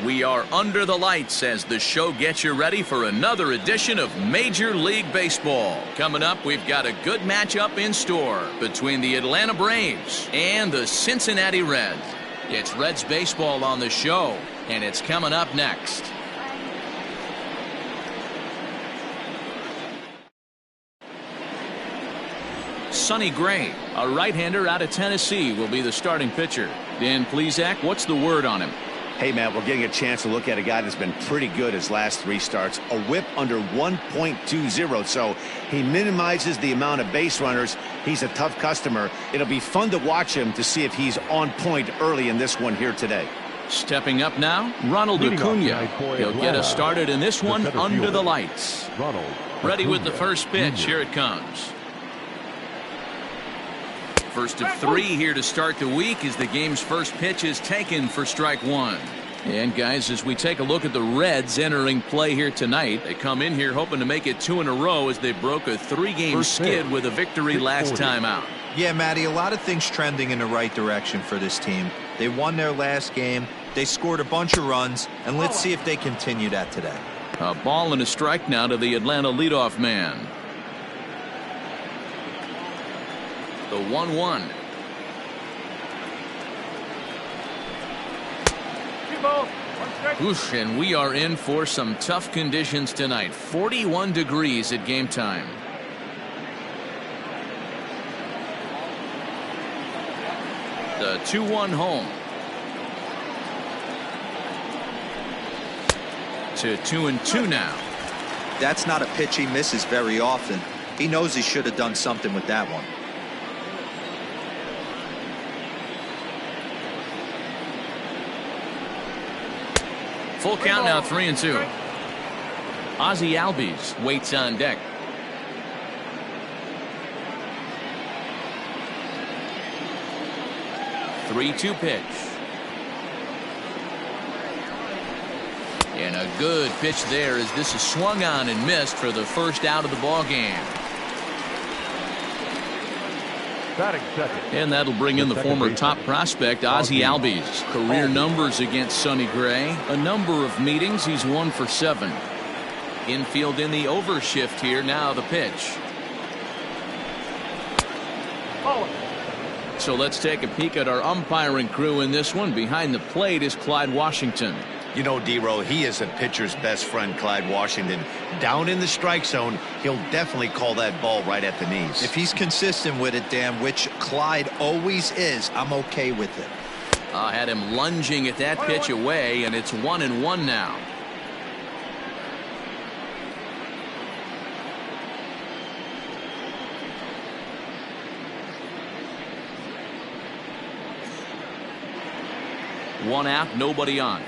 We are under the lights as the show gets you ready for another edition of Major League Baseball. Coming up, we've got a good matchup in store between the Atlanta Braves and the Cincinnati Reds. It's Reds baseball on the show, and it's coming up next. Sonny Gray, a right-hander out of Tennessee, will be the starting pitcher. Dan Plesac, what's the word on him? Hey, Matt, we're getting a chance to look at a guy that's been pretty good his last 3 starts. A whip under 1.20, so he minimizes the amount of base runners. He's a tough customer. It'll be fun to watch him to see if he's on point early in this one here today. Stepping up now, Ronald Acuna. He'll get us started in this one under the lights. Ready with the first pitch. Here it comes. First of 3 here to start the week as the game's first pitch is taken for strike 1. And guys, as we take a look at the Reds entering play here tonight, they come in here hoping to make it 2 in a row as they broke a 3-game skid with a victory last time out. Yeah, Matty, a lot of things trending in the right direction for this team. They won their last game, they scored a bunch of runs, and let's see if they continue that today. A ball and a strike now to the Atlanta leadoff man. The 1-1. Oosh, and we are in for some tough conditions tonight. 41 degrees at game time. The 2-1 home. To 2-2 now. That's not a pitch he misses very often. He knows he should have done something with that one. Full count now, 3-2. Ozzie Albies waits on deck. The 3-2 pitch. And a good pitch there as this is swung on and missed for the first out of the ball game. And that'll bring in the former top prospect Ozzie Albies. Career numbers against Sonny Gray. A number of meetings. He's 1 for 7. Infield in the overshift here. Now the pitch. So let's take a peek at our umpiring crew in this one. Behind the plate is Clyde Washington. You know, D-Row, he is a pitcher's best friend, Clyde Washington. Down in the strike zone, he'll definitely call that ball right at the knees. If he's consistent with it, Dan, which Clyde always is, I'm okay with it. Had him lunging at that pitch away, and it's 1-1 now. One out, nobody on.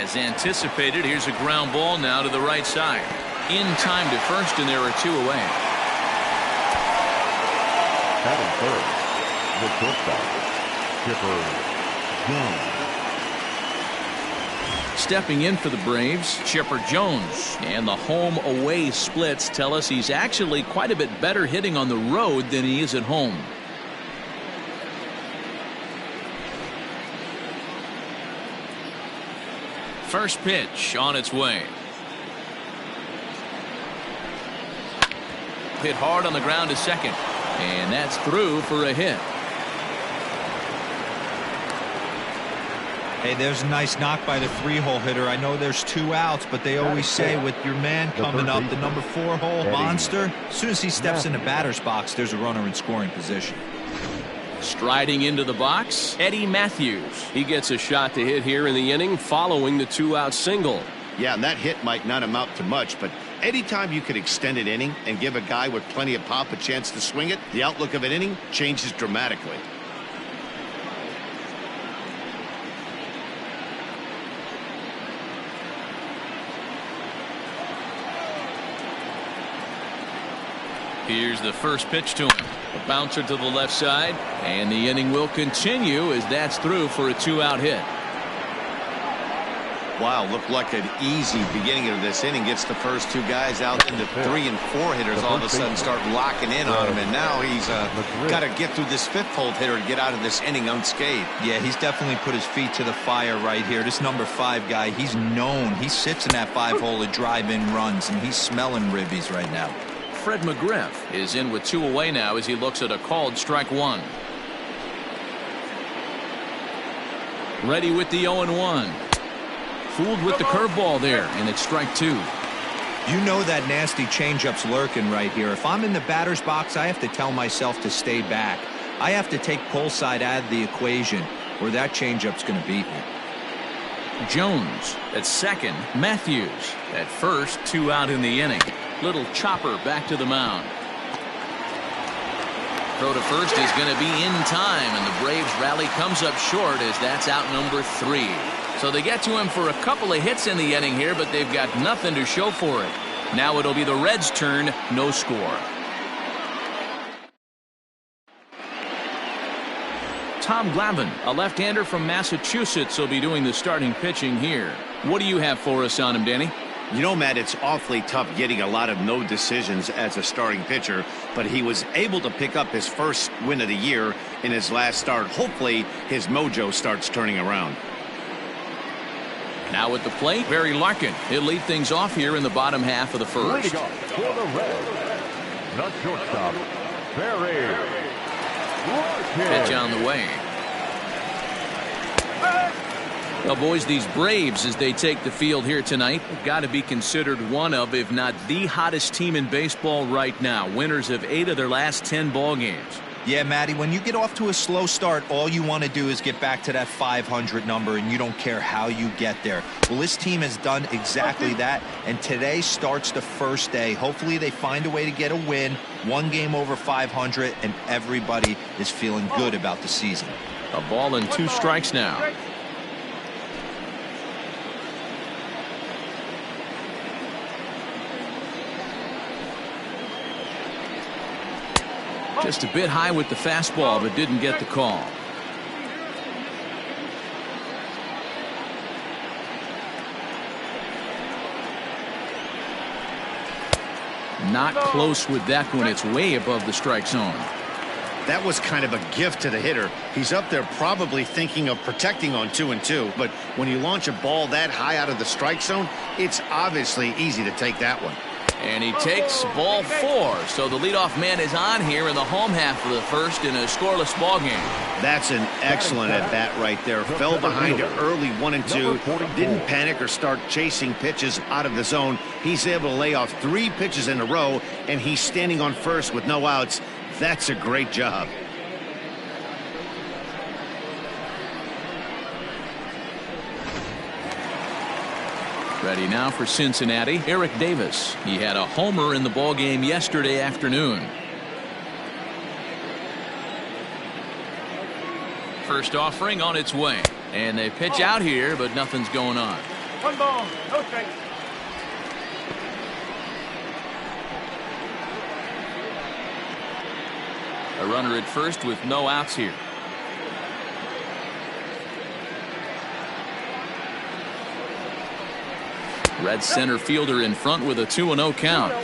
As anticipated, here's a ground ball now to the right side. In time to first, and there are 2 away. Batting third, the shortstop, Chipper Jones. Stepping in for the Braves, Chipper Jones. And the home-away splits tell us he's actually quite a bit better hitting on the road than he is at home. First pitch on its way. Hit hard on the ground to second. And that's through for a hit. Hey, there's a nice knock by the 3-hole hitter. I know there's 2 outs, but they always say with your man coming up, the number 4-hole monster, as soon as he steps in the batter's box, there's a runner in scoring position. Striding into the box, Eddie Matthews. He gets a shot to hit here in the inning following the 2-out single. Yeah, and that hit might not amount to much, but anytime you could extend an inning and give a guy with plenty of pop a chance to swing it, the outlook of an inning changes dramatically. Here's the first pitch to him. A bouncer to the left side, and the inning will continue as that's through for a 2-out hit. Wow, looked like an easy beginning of this inning. Gets the first two guys out, and the 3 and 4 hitters all of a sudden start locking in on him. And now he's got to get through this 5th hole hitter to get out of this inning unscathed. Yeah, he's definitely put his feet to the fire right here. This number 5 guy, he's known. He sits in that 5-hole to drive in runs, and he's smelling ribbies right now. Fred McGriff is in with 2 away now as he looks at a called strike 1. Ready with the 0-1. Fooled with the curveball there, and it's strike 2. You know that nasty changeup's lurking right here. If I'm in the batter's box, I have to tell myself to stay back. I have to take pull side out of the equation, or that changeup's going to beat me. Jones at second. Matthews at first. 2 out in the inning. Little chopper back to the mound. Throw to first is going to be in time, and the Braves rally comes up short as that's out number 3. So they get to him for a couple of hits in the inning here, but they've got nothing to show for it. Now it'll be the Reds' turn, no score. Tom Glavine, a left-hander from Massachusetts, will be doing the starting pitching here. What do you have for us on him, Danny? You know, Matt, it's awfully tough getting a lot of no decisions as a starting pitcher, but he was able to pick up his first win of the year in his last start. Hopefully, his mojo starts turning around. Now at the plate, Barry Larkin. He'll lead things off here in the bottom half of the first. Leading off for the Reds, the shortstop, Barry Larkin. Pitch on the way. Well, boys, these Braves, as they take the field here tonight, have got to be considered one of, if not the hottest team in baseball right now. Winners of 8 of their last 10 ball games. Yeah, Matty, when you get off to a slow start, all you want to do is get back to that 500 number, and you don't care how you get there. Well, this team has done exactly that, and today starts the first day. Hopefully they find a way to get a win, 1 game over 500, and everybody is feeling good about the season. A ball and 2 strikes now. Just a bit high with the fastball, but didn't get the call. Not close with that one. It's way above the strike zone. That was kind of a gift to the hitter. He's up there probably thinking of protecting on 2-2, but when you launch a ball that high out of the strike zone, it's obviously easy to take that one. And he takes ball 4. So the leadoff man is on here in the home half of the first in a scoreless ball game. That's an excellent at-bat right there. Fell behind early 1-2. Didn't panic or start chasing pitches out of the zone. He's able to lay off 3 pitches in a row, and he's standing on first with no outs. That's a great job. Ready now for Cincinnati, Eric Davis. He had a homer in the ballgame yesterday afternoon. First offering on its way. And they pitch out here, but nothing's going on. 1 ball, no strikes. A runner at first with no outs here. Red center fielder in front with a 2-0 count.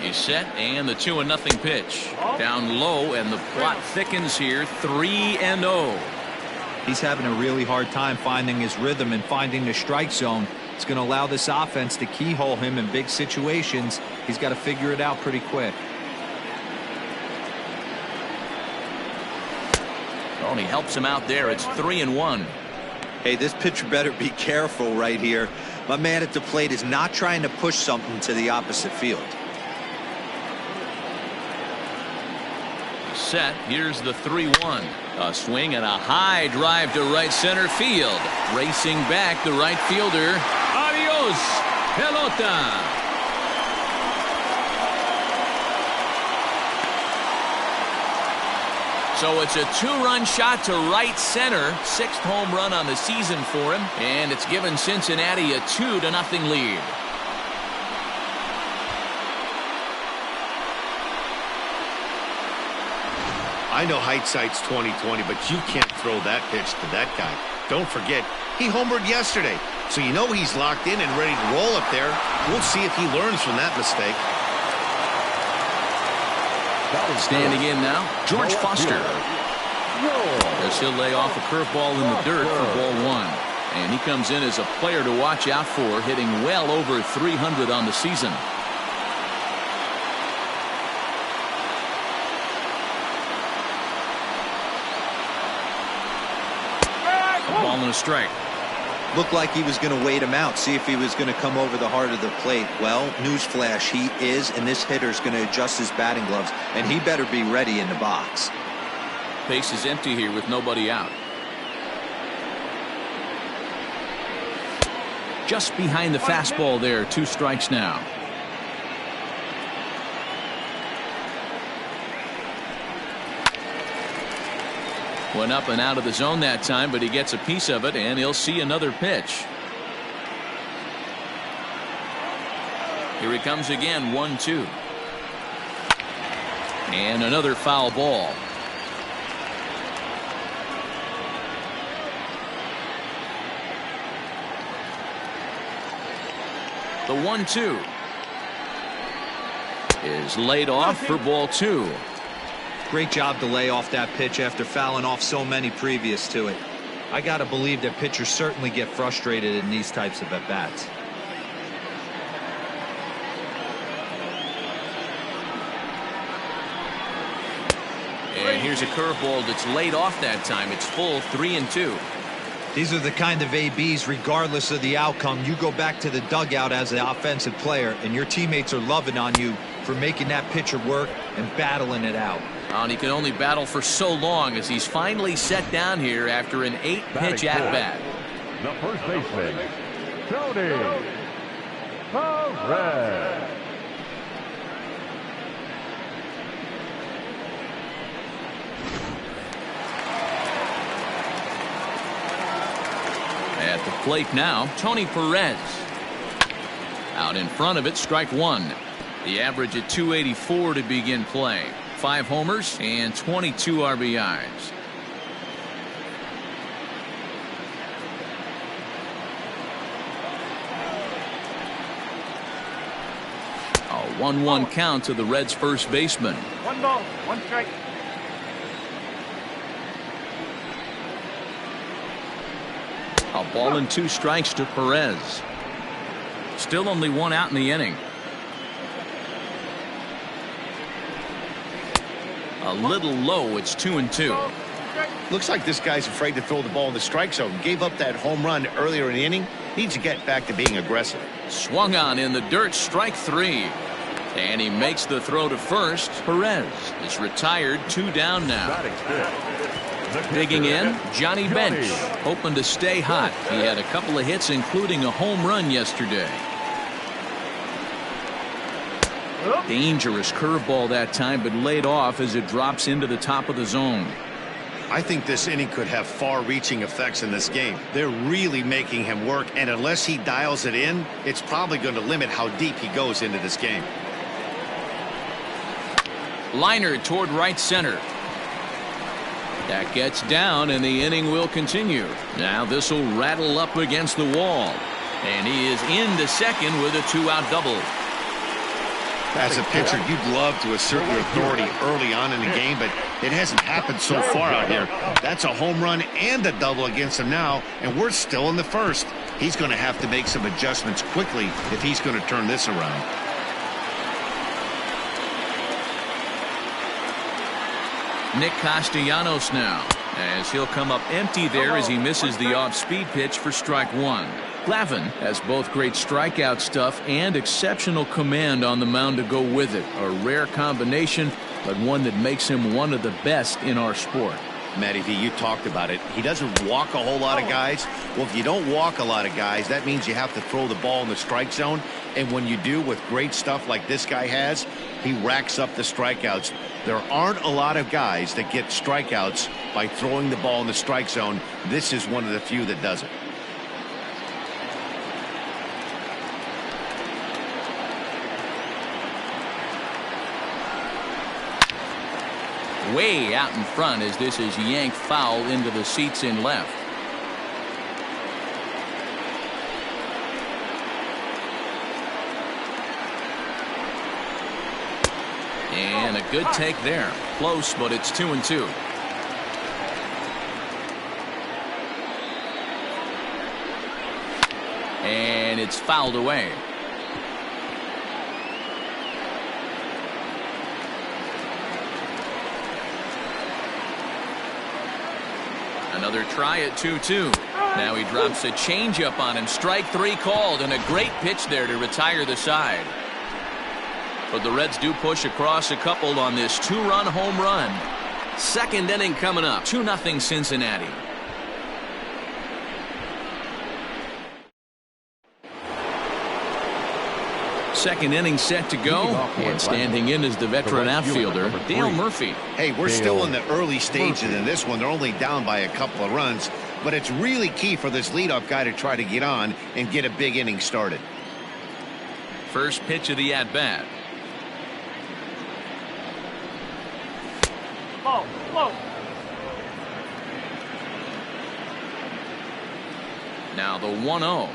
He's set, and the 2-0 pitch. Down low, and the plot thickens here. 3-0. He's having a really hard time finding his rhythm and finding the strike zone. It's going to allow this offense to keyhole him in big situations. He's got to figure it out pretty quick. Oh, he helps him out there. It's 3-1. Hey, this pitcher better be careful right here. My man at the plate is not trying to push something to the opposite field. Set. Here's the 3-1. A swing and a high drive to right center field. Racing back the right fielder. Adios, pelota. So it's a 2-run shot to right center. 6th home run on the season for him. And it's given Cincinnati a 2-0 lead. I know hindsight's 20/20, but you can't throw that pitch to that guy. Don't forget, he homered yesterday, so you know he's locked in and ready to roll up there. We'll see if he learns from that mistake. Standing in now, George Foster. As he'll lay off a curveball in the dirt for ball one. And he comes in as a player to watch out for, hitting well over 300 on the season. Ball and a strike. Looked like he was going to wait him out, see if he was going to come over the heart of the plate. Well, newsflash, he is, and this hitter's going to adjust his batting gloves, and he better be ready in the box. Base is empty here with nobody out. Just behind the fastball there, 2 strikes now. Went up and out of the zone that time, but he gets a piece of it, and he'll see another pitch. Here he comes again, 1-2. And another foul ball. The 1-2 is laid off for ball 2. Great job to lay off that pitch after fouling off so many previous to it. I got to believe that pitchers certainly get frustrated in these types of at-bats. And here's a curveball that's laid off that time. It's full, 3-2. These are the kind of ABs, regardless of the outcome, you go back to the dugout as an offensive player, and your teammates are loving on you for making that pitcher work and battling it out. And he can only battle for so long as he's finally set down here after an 8-pitch at-bat. The first baseman, Tony Perez. At the plate now, Tony Perez. Out in front of it, strike one. The average at 284 to begin play. 5 homers and 22 RBIs. A 1-1 count to the Reds' first baseman. 1 ball, 1 strike. A ball and 2 strikes to Perez. Still only 1 out in the inning. A little low. It's 2-2. Looks like this guy's afraid to throw the ball in the strike zone. Gave up that home run earlier in the inning. Needs to get back to being aggressive. Swung on in the dirt, strike 3. And he makes the throw to first. Perez is retired, 2 down now. Digging in, Johnny Bench, hoping to stay hot. He had a couple of hits, including a home run yesterday. Dangerous curveball that time, but laid off as it drops into the top of the zone. I think this inning could have far-reaching effects in this game. They're really making him work, and unless he dials it in, it's probably going to limit how deep he goes into this game. Liner toward right center. That gets down, and the inning will continue. Now this will rattle up against the wall. And he is into second with a 2-out double. As a pitcher, you'd love to assert your authority early on in the game, but it hasn't happened so far out here. That's a home run and a double against him now, and we're still in the first. He's going to have to make some adjustments quickly if he's going to turn this around. Nick Castellanos now, as he'll come up empty there as he misses the off-speed pitch for strike 1. Glavin has both great strikeout stuff and exceptional command on the mound to go with it. A rare combination, but one that makes him one of the best in our sport. Matty V, you talked about it. He doesn't walk a whole lot of guys. Well, if you don't walk a lot of guys, that means you have to throw the ball in the strike zone. And when you do, with great stuff like this guy has, he racks up the strikeouts. There aren't a lot of guys that get strikeouts by throwing the ball in the strike zone. This is one of the few that does it. way out in front as this is yanked foul into the seats in left. And a good take there. Close, but it's 2-2. And it's fouled away. Another try at 2-2. Now he drops a changeup on him. Strike 3 called, and a great pitch there to retire the side. But the Reds do push across a couple on this 2-run home run. Second inning coming up. 2-0 Cincinnati. Second inning set to go, and standing in is the veteran outfielder, Dale Murphy. Hey, we're still in the early stages in this one. They're only down by a couple of runs, but it's really key for this leadoff guy to try to get on and get a big inning started. First pitch of the at-bat. Ball, low. Now the 1-0.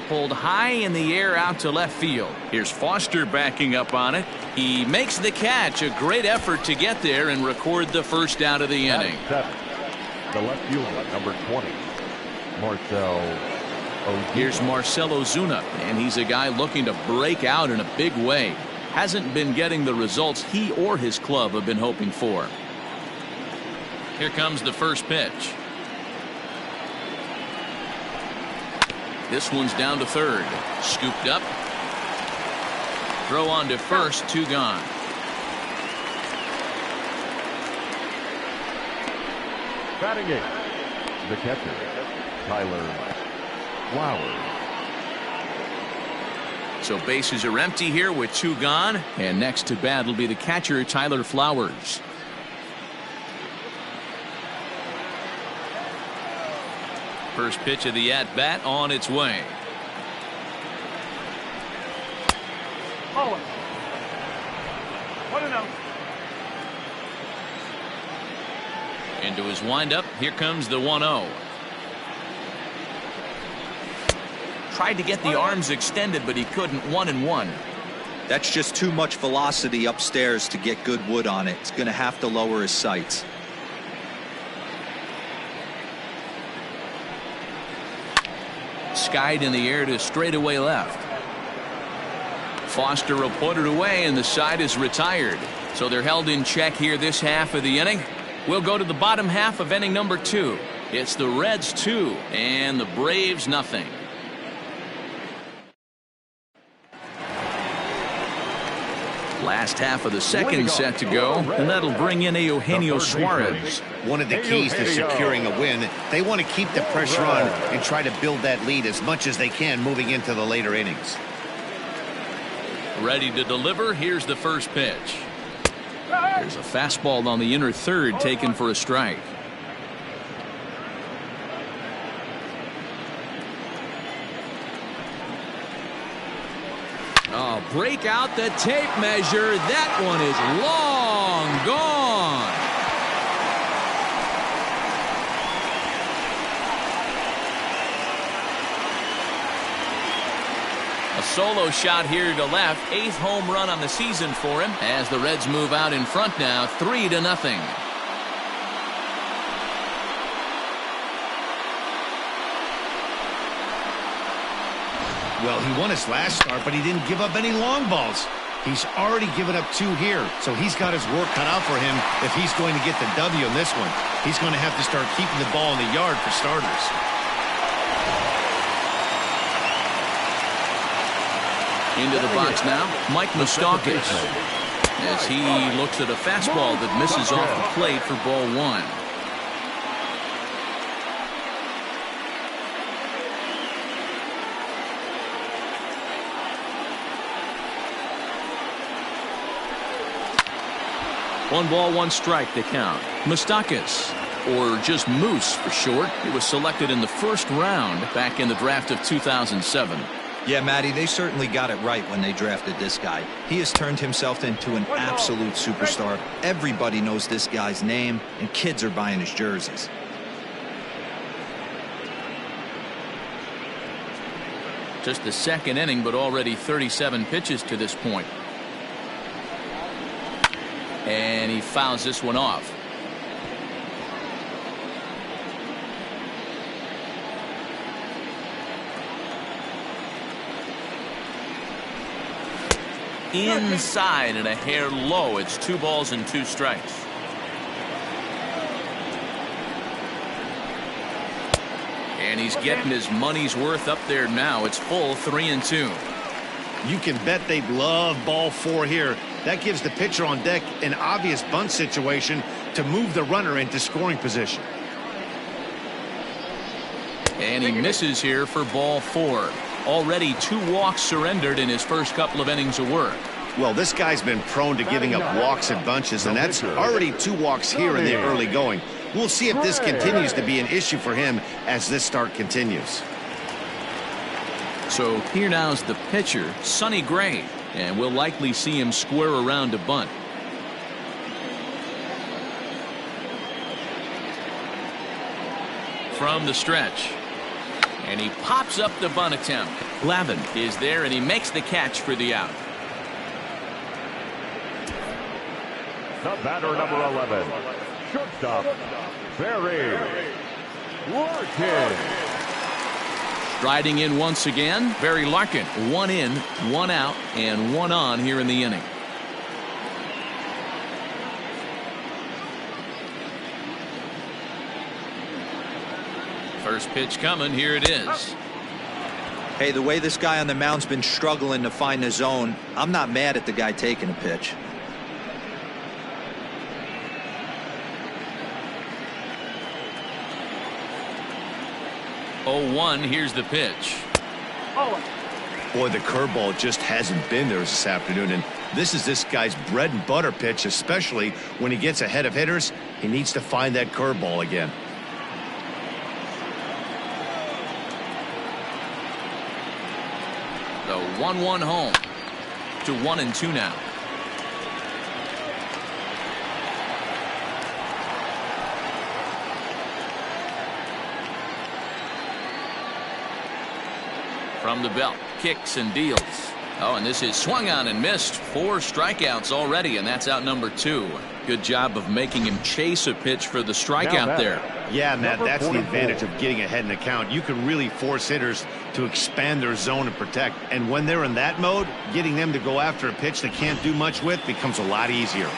Pulled high in the air out to left field. Here's Foster backing up on it. He makes the catch. A great effort to get there and record the first out of the inning. The left fielder, number 20, Marcell Ozuna. Here's Marcell Ozuna, and he's a guy looking to break out in a big way. Hasn't been getting the results he or his club have been hoping for. Here comes the first pitch. This one's down to third. Scooped up. Throw on to first. 2 gone. Batting it, the catcher, Tyler Flowers. So bases are empty here with 2 gone. And next to bat will be the catcher, Tyler Flowers. First pitch of the at-bat on its way. Forward. 1-0. Into his windup. Here comes the 1-0. Tried to get the arms extended, but he couldn't. 1-1. That's just too much velocity upstairs to get good wood on it. It's going to have to lower his sights. Skied in the air to straightaway left. Foster will put it away, and the side is retired. So they're held in check here this half of the inning. We'll go to the bottom half of inning number 2. It's the Reds 2 and the Braves nothing. Last half of the second set to go, and that'll bring in Eugenio Suarez. One of the keys to securing a win, they want to keep the pressure on and try to build that lead as much as they can moving into the later innings. Ready to deliver. Here's the first pitch. There's a fastball on the inner third taken for a strike. Oh, break out the tape measure. That one is long gone. A solo shot here to left. 8th home run on the season for him as the Reds move out in front now 3-0. Well, he won his last start, but he didn't give up any long balls. He's already given up 2 here, so he's got his work cut out for him if he's going to get the W in this one. He's going to have to start keeping the ball in the yard for starters. Into the box now, Mike Moustakas, as he looks at a fastball that misses off the plate for ball 1. One ball, 1 strike to count. Moustakas, or just Moose for short. He was selected in the first round back in the draft of 2007. Yeah, Matty, they certainly got it right when they drafted this guy. He has turned himself into an absolute superstar. Everybody knows this guy's name, and kids are buying his jerseys. Just the second inning, but already 37 pitches to this point. And he fouls this one off. Inside and a hair low. It's 2 balls and 2 strikes. And he's getting his money's worth up there now. It's full 3-2. You can bet they'd love ball 4 here. That gives the pitcher on deck an obvious bunt situation to move the runner into scoring position. And he misses here for ball 4. Already 2 walks surrendered in his first couple of innings of work. Well, this guy's been prone to giving up walks in bunches, and that's already 2 walks here in the early going. We'll see if this continues to be an issue for him as this start continues. So here now's the pitcher, Sonny Gray, and we'll likely see him square around to bunt. From the stretch. And he pops up the bunt attempt. Glavin is there, and he makes the catch for the out. The batter, number 11, shortstop, Barry Larkin. Striding in once again, Barry Larkin. 1 in, 1 out, and 1 on here in the inning. First pitch coming. Here it is. Hey, the way this guy on the mound's been struggling to find the zone, I'm not mad at the guy taking a pitch. 0-1. Here's the pitch. Boy, the curveball just hasn't been there this afternoon, and this is this guy's bread and butter pitch, especially when he gets ahead of hitters. He needs to find that curveball again. The 1-1 home to 1-2 now. From the belt, kicks and deals. Oh, and this is swung on and missed. 4 strikeouts already, and that's out number 2. Good job of making him chase a pitch for the strikeout there. Yeah, Matt, that's the advantage of getting ahead in the count. You can really force hitters to expand their zone and protect. And when they're in that mode, getting them to go after a pitch they can't do much with becomes a lot easier.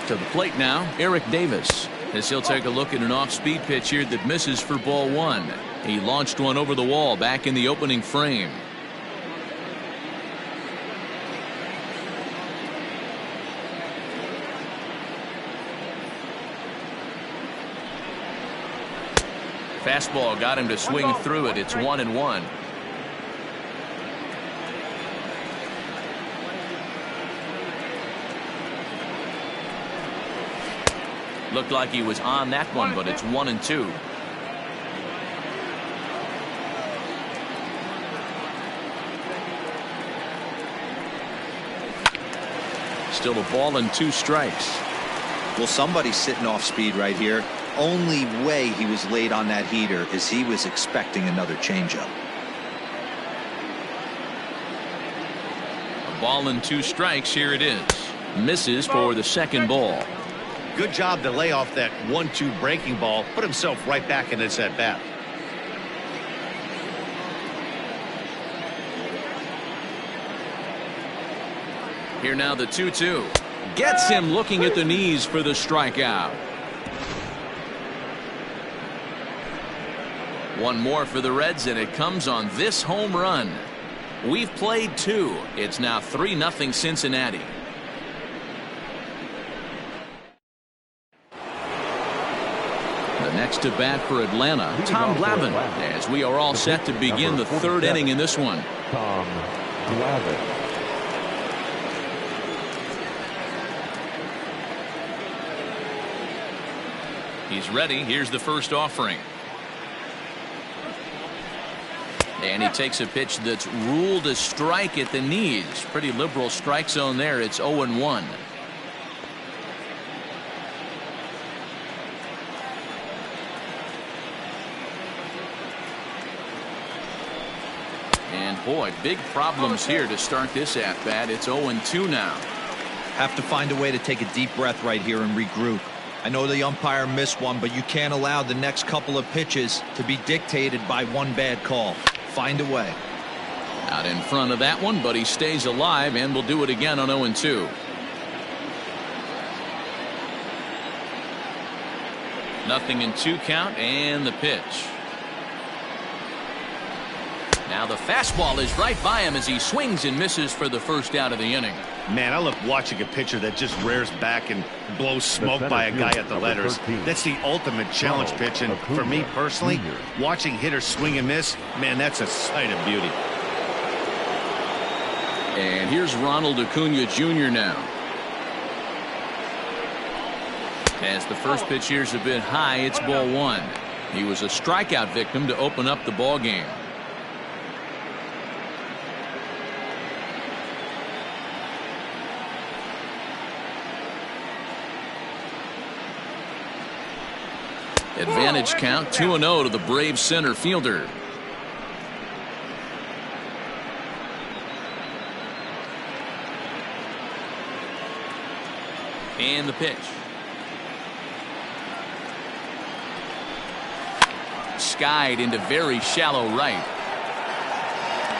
To the plate now, Eric Davis, as he'll take a look at an off-speed pitch here that misses for ball 1. He launched one over the wall back in the opening frame. Fastball got him to swing through it. It's 1-1. Looked like he was on that one, but it's 1-2. Still a ball and 2 strikes. Well, somebody's sitting off speed right here. Only way he was late on that heater is he was expecting another changeup. A ball and 2 strikes. Here it is. Misses for the second ball. Good job to lay off that 1-2 breaking ball. Put himself right back in his at bat. Here now the 2-2. Gets him looking at the knees for the strikeout. One more for the Reds, and it comes on this home run. We've played 2. It's now 3-0 Cincinnati. The next to bat for Atlanta, Tom Glavin, as we are all set to begin the 3rd inning in this one. Tom Glavin. He's ready. Here's the first offering. And he takes a pitch that's ruled a strike at the knees. Pretty liberal strike zone there. It's 0-1. And boy, big problems here to start this at bat. It's 0-2 now. Have to find a way to take a deep breath right here and regroup. I know the umpire missed one, but you can't allow the next couple of pitches to be dictated by one bad call. Find a way. Out in front of that one, but he stays alive and will do it again on 0-2. Nothing in 2 count, and the pitch. Now the fastball is right by him as he swings and misses for the first out of the inning. Man, I love watching a pitcher that just rears back and blows smoke by a guy at the letters. That's the ultimate challenge pitch, and for me personally, watching hitters swing and miss, man, that's a sight of beauty. And here's Ronald Acuna Jr. now. As the first pitch here's a bit high, it's ball 1. He was a strikeout victim to open up the ball game. Advantage count 2-0 to the Braves center fielder. And the pitch. Skied into very shallow right.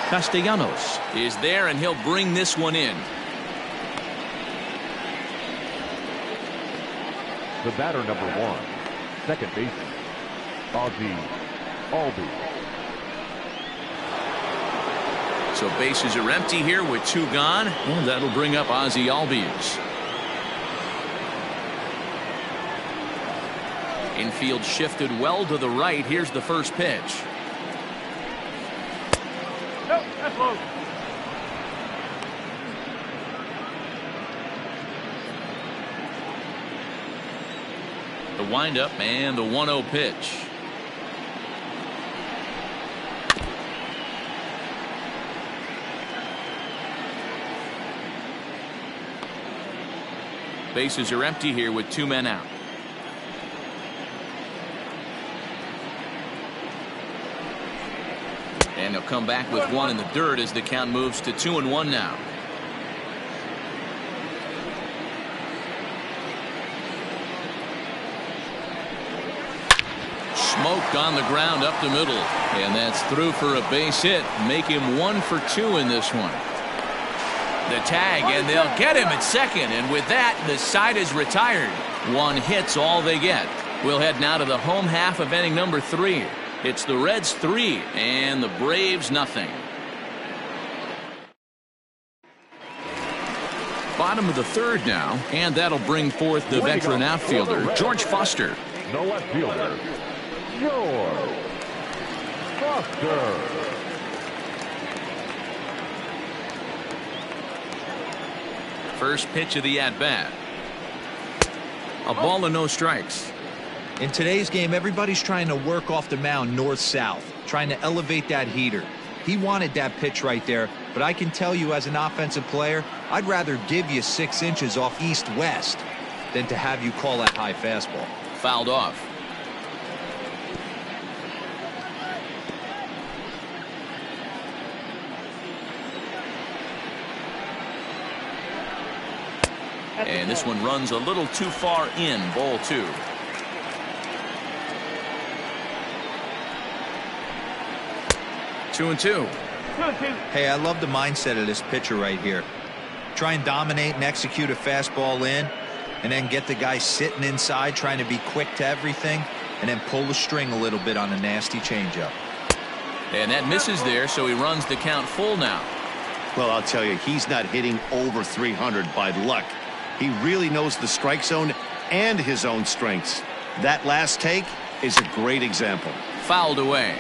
Castellanos is there, and he'll bring this one in. The batter, number 1, second baseman, Ozzie Albies. So bases are empty here with 2 gone, and that'll bring up Ozzie Albies. Infield shifted well to the right. Here's the first pitch. Nope, that's low. The windup and the 1-0 pitch. Bases are empty here with 2 men out. And he'll come back with 1 in the dirt as the count moves to 2-1 now. Smoked on the ground up the middle, and that's through for a base hit. Make him 1 for 2 in this one. The tag, and they'll get him at second, and with that the side is retired. 1 hit's all they get. We'll head now to the home half of inning number 3. It's the Reds 3 and the Braves nothing. Bottom of the 3rd now, and that'll bring forth the veteran outfielder George Foster. The left fielder, George Foster. First pitch of the at-bat. A ball and no strikes. In today's game, everybody's trying to work off the mound north-south, trying to elevate that heater. He wanted that pitch right there, but I can tell you as an offensive player, I'd rather give you 6 inches off east-west than to have you call that high fastball. Fouled off. And this one runs a little too far in, ball 2. Two and two. Hey, I love the mindset of this pitcher right here. Try and dominate and execute a fastball in, and then get the guy sitting inside trying to be quick to everything, and then pull the string a little bit on a nasty changeup. And that misses there, so he runs the count full now. Well, I'll tell you, he's not hitting over 300 by luck. He really knows the strike zone and his own strengths. That last take is a great example. Fouled away.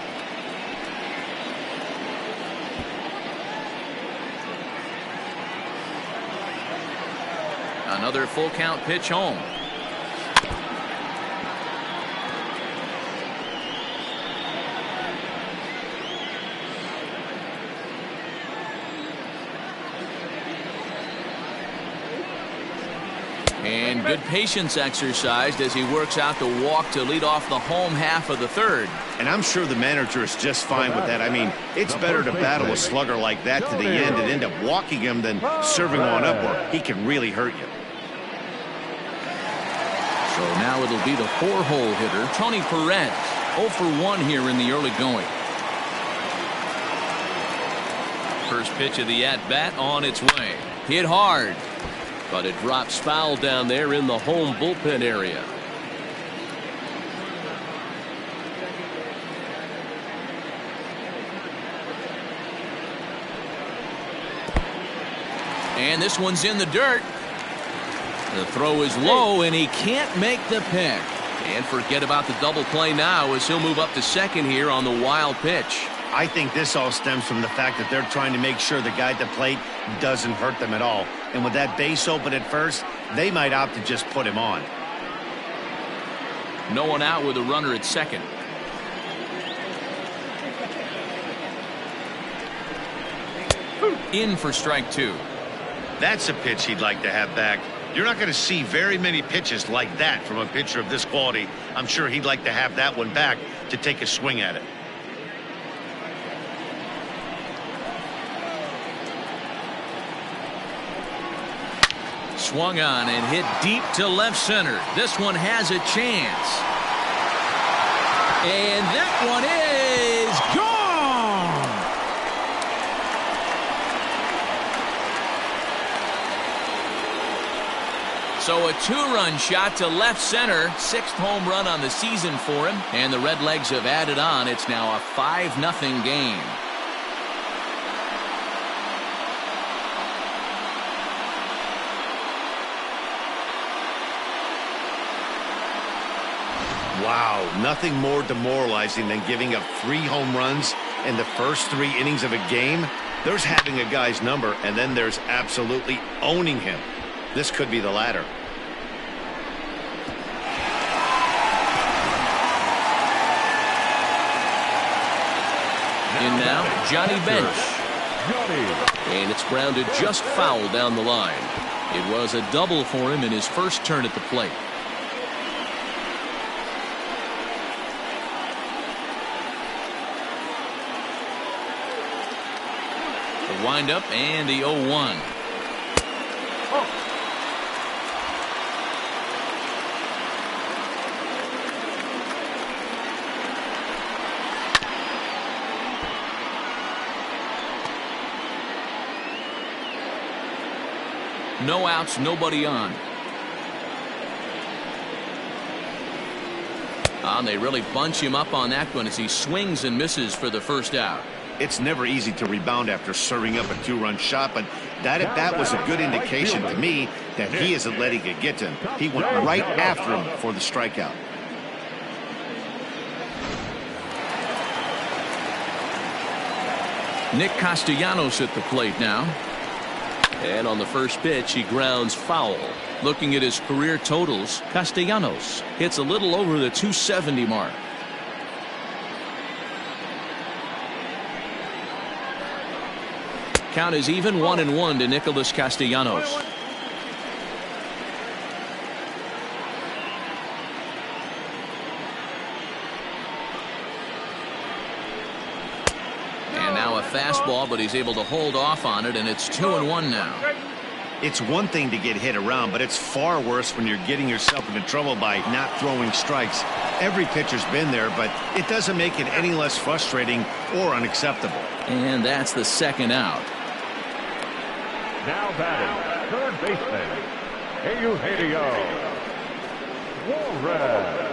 Another full count pitch home. good patience exercised as he works out the walk to lead off the home half of the third. And I'm sure the manager is just fine with that. I mean, it's better to battle a slugger like that to the end and end up walking him than serving on up where he can really hurt you. So now it'll be the 4-hole hitter, Tony Perez. 0 for 1 here in the early going. First pitch of the at-bat on its way. Hit hard, but it drops foul down there in the home bullpen area. And this one's in the dirt. The throw is low, and he can't make the pick. And forget about the double play now as he'll move up to second here on the wild pitch. I think this all stems from the fact that they're trying to make sure the guy at the plate doesn't hurt them at all. And with that base open at first, they might opt to just put him on. No one out with a runner at second. In for strike 2. That's a pitch he'd like to have back. You're not going to see very many pitches like that from a pitcher of this quality. I'm sure he'd like to have that one back to take a swing at it. Swung on and hit deep to left center. This one has a chance. And that one is gone. So a 2-run shot to left center. 6th home run on the season for him. And the Redlegs have added on. It's now a 5-0 game. Wow, nothing more demoralizing than giving up 3 home runs in the first 3 innings of a game. There's having a guy's number, and then there's absolutely owning him. This could be the latter. And now, Johnny Bench. And it's grounded just foul down the line. It was a double for him in his first turn at the plate. The windup and the 0-1. No outs, nobody on. And they really bunch him up on that one as he swings and misses for the first out. It's never easy to rebound after serving up a 2-run shot, but that at bat was a good indication to me that he isn't letting it get to him. He went right after him for the strikeout. Nick Castellanos at the plate now. And on the first pitch, he grounds foul. Looking at his career totals, Castellanos hits a little over the 270 mark. Count is even 1-1 to Nicholas Castellanos. And now a fastball, but he's able to hold off on it, and it's 2-1 now. It's one thing to get hit around, but it's far worse when you're getting yourself into trouble by not throwing strikes. Every pitcher's been there, but it doesn't make it any less frustrating or unacceptable. And that's the second out. Now batting, third baseman, Eugenio Suarez.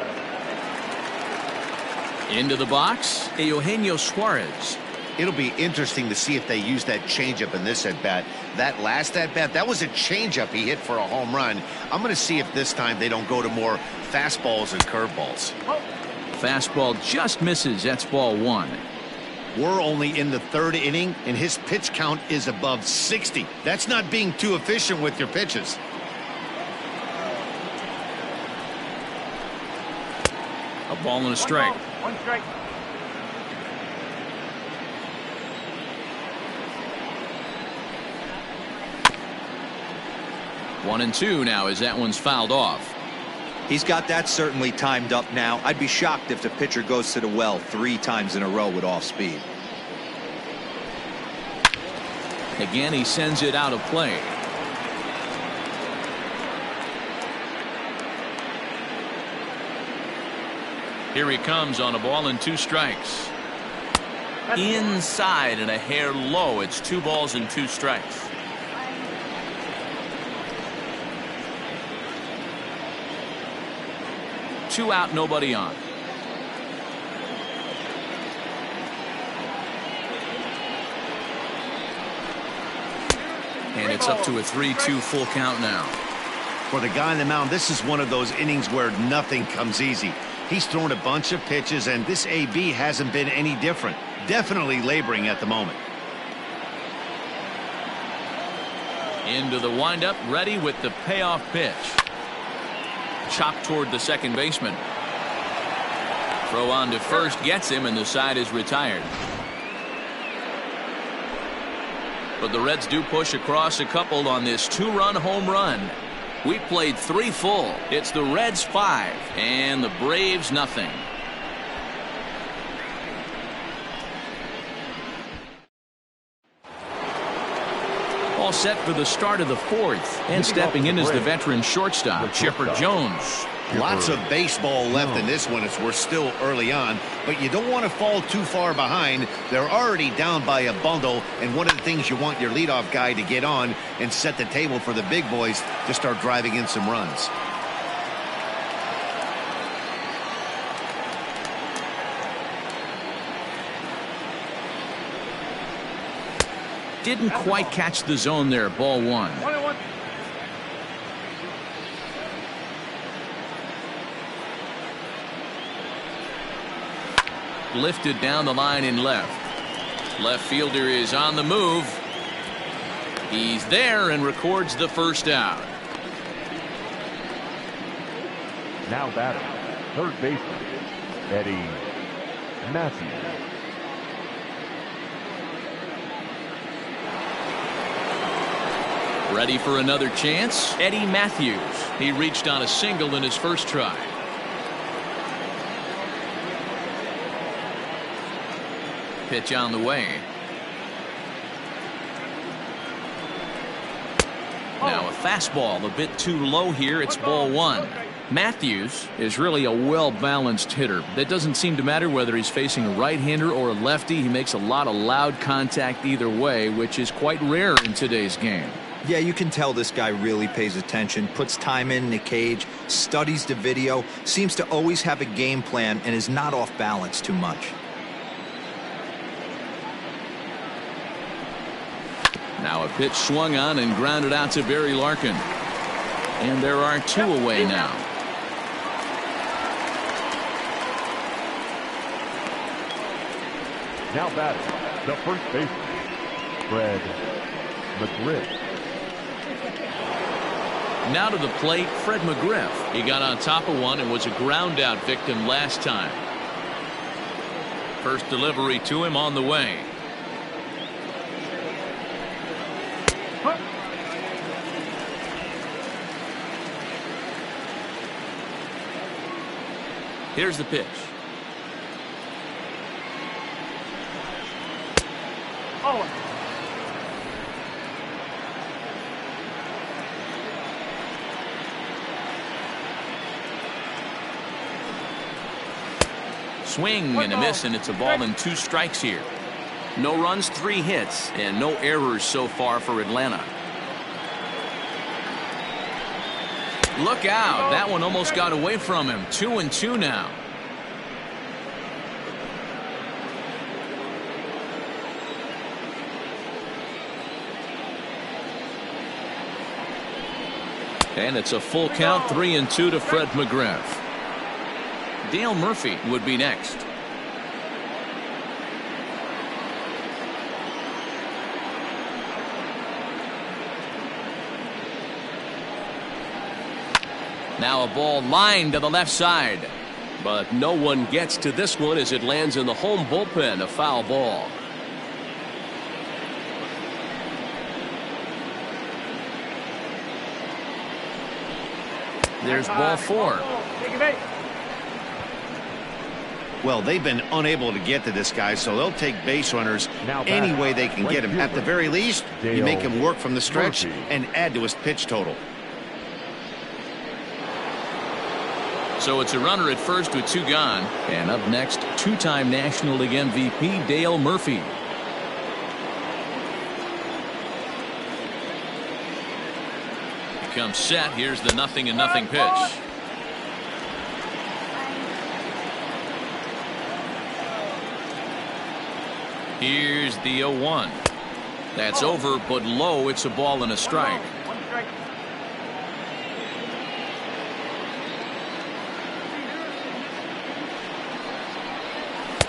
Into the box, Eugenio Suarez. It'll be interesting to see if they use that changeup in this at-bat. That last at-bat, that was a changeup he hit for a home run. I'm going to see if this time they don't go to more fastballs and curveballs. Fastball just misses. That's ball 1. We're only in the 3rd inning, and his pitch count is above 60. That's not being too efficient with your pitches. A ball and a strike. 1 strike. 1-2 now as that one's fouled off. He's got that certainly timed up now. I'd be shocked if the pitcher goes to the well 3 times in a row with off speed. Again, he sends it out of play. Here he comes on a ball and 2 strikes. Inside and a hair low. It's 2 balls and 2 strikes. Two out, nobody on. And it's up to a 3-2 full count now. For the guy on the mound, this is one of those innings where nothing comes easy. He's thrown a bunch of pitches, and this AB hasn't been any different. Definitely laboring at the moment. Into the windup, ready with the payoff pitch. Chopped toward the second baseman. Throw on to first gets him, and the side is retired. But the Reds do push across a couple on this 2-run home run. We played 3 full. It's the Reds 5 and the Braves nothing. All set for the start of the 4th, and stepping in is the veteran shortstop, Chipper Jones. Lots of baseball left in this one as we're still early on, but you don't want to fall too far behind. They're already down by a bundle, and one of the things you want your leadoff guy to get on and set the table for the big boys to start driving in some runs. Didn't quite catch the zone there. Ball 1. Lifted down the line in left. Left fielder is on the move. He's there and records the first out. Now batting, third baseman, Eddie Matthews. Ready for another chance? Eddie Matthews. He reached on a single in his first try. Pitch on the way. Now a fastball a bit too low here. It's ball 1. Matthews is really a well-balanced hitter. That doesn't seem to matter whether he's facing a right-hander or a lefty. He makes a lot of loud contact either way, which is quite rare in today's game. Yeah, you can tell this guy really pays attention, puts time in the cage, studies the video, seems to always have a game plan, and is not off balance too much. Now a pitch swung on and grounded out to Barry Larkin. And there are 2 away now. Now batting, the first baseman, Fred McGriff. Now to the plate, Fred McGriff. He got on top of one and was a ground out victim last time. First delivery to him on the way. Here's the pitch. Oh. Swing and a miss, and it's a ball and 2 strikes here. No runs, 3 hits, and no errors so far for Atlanta. Look out. That one almost got away from him. 2-2 now. And it's a full count, 3-2 to Fred McGriff. Dale Murphy would be next. Now a ball lined to the left side. But no one gets to this one as it lands in the home bullpen. A foul ball. There's ball 4. Take it, Well, they've been unable to get to this guy, so they'll take base runners any way they can get him. At the very least, you make him work from the stretch and add to his pitch total. So it's a runner at first with 2 gone. And up next, 2-time National League MVP Dale Murphy. He comes set. Here's the 0-0 pitch. Here's the 0-1. That's over, but low. It's a ball and a strike. 1 strike.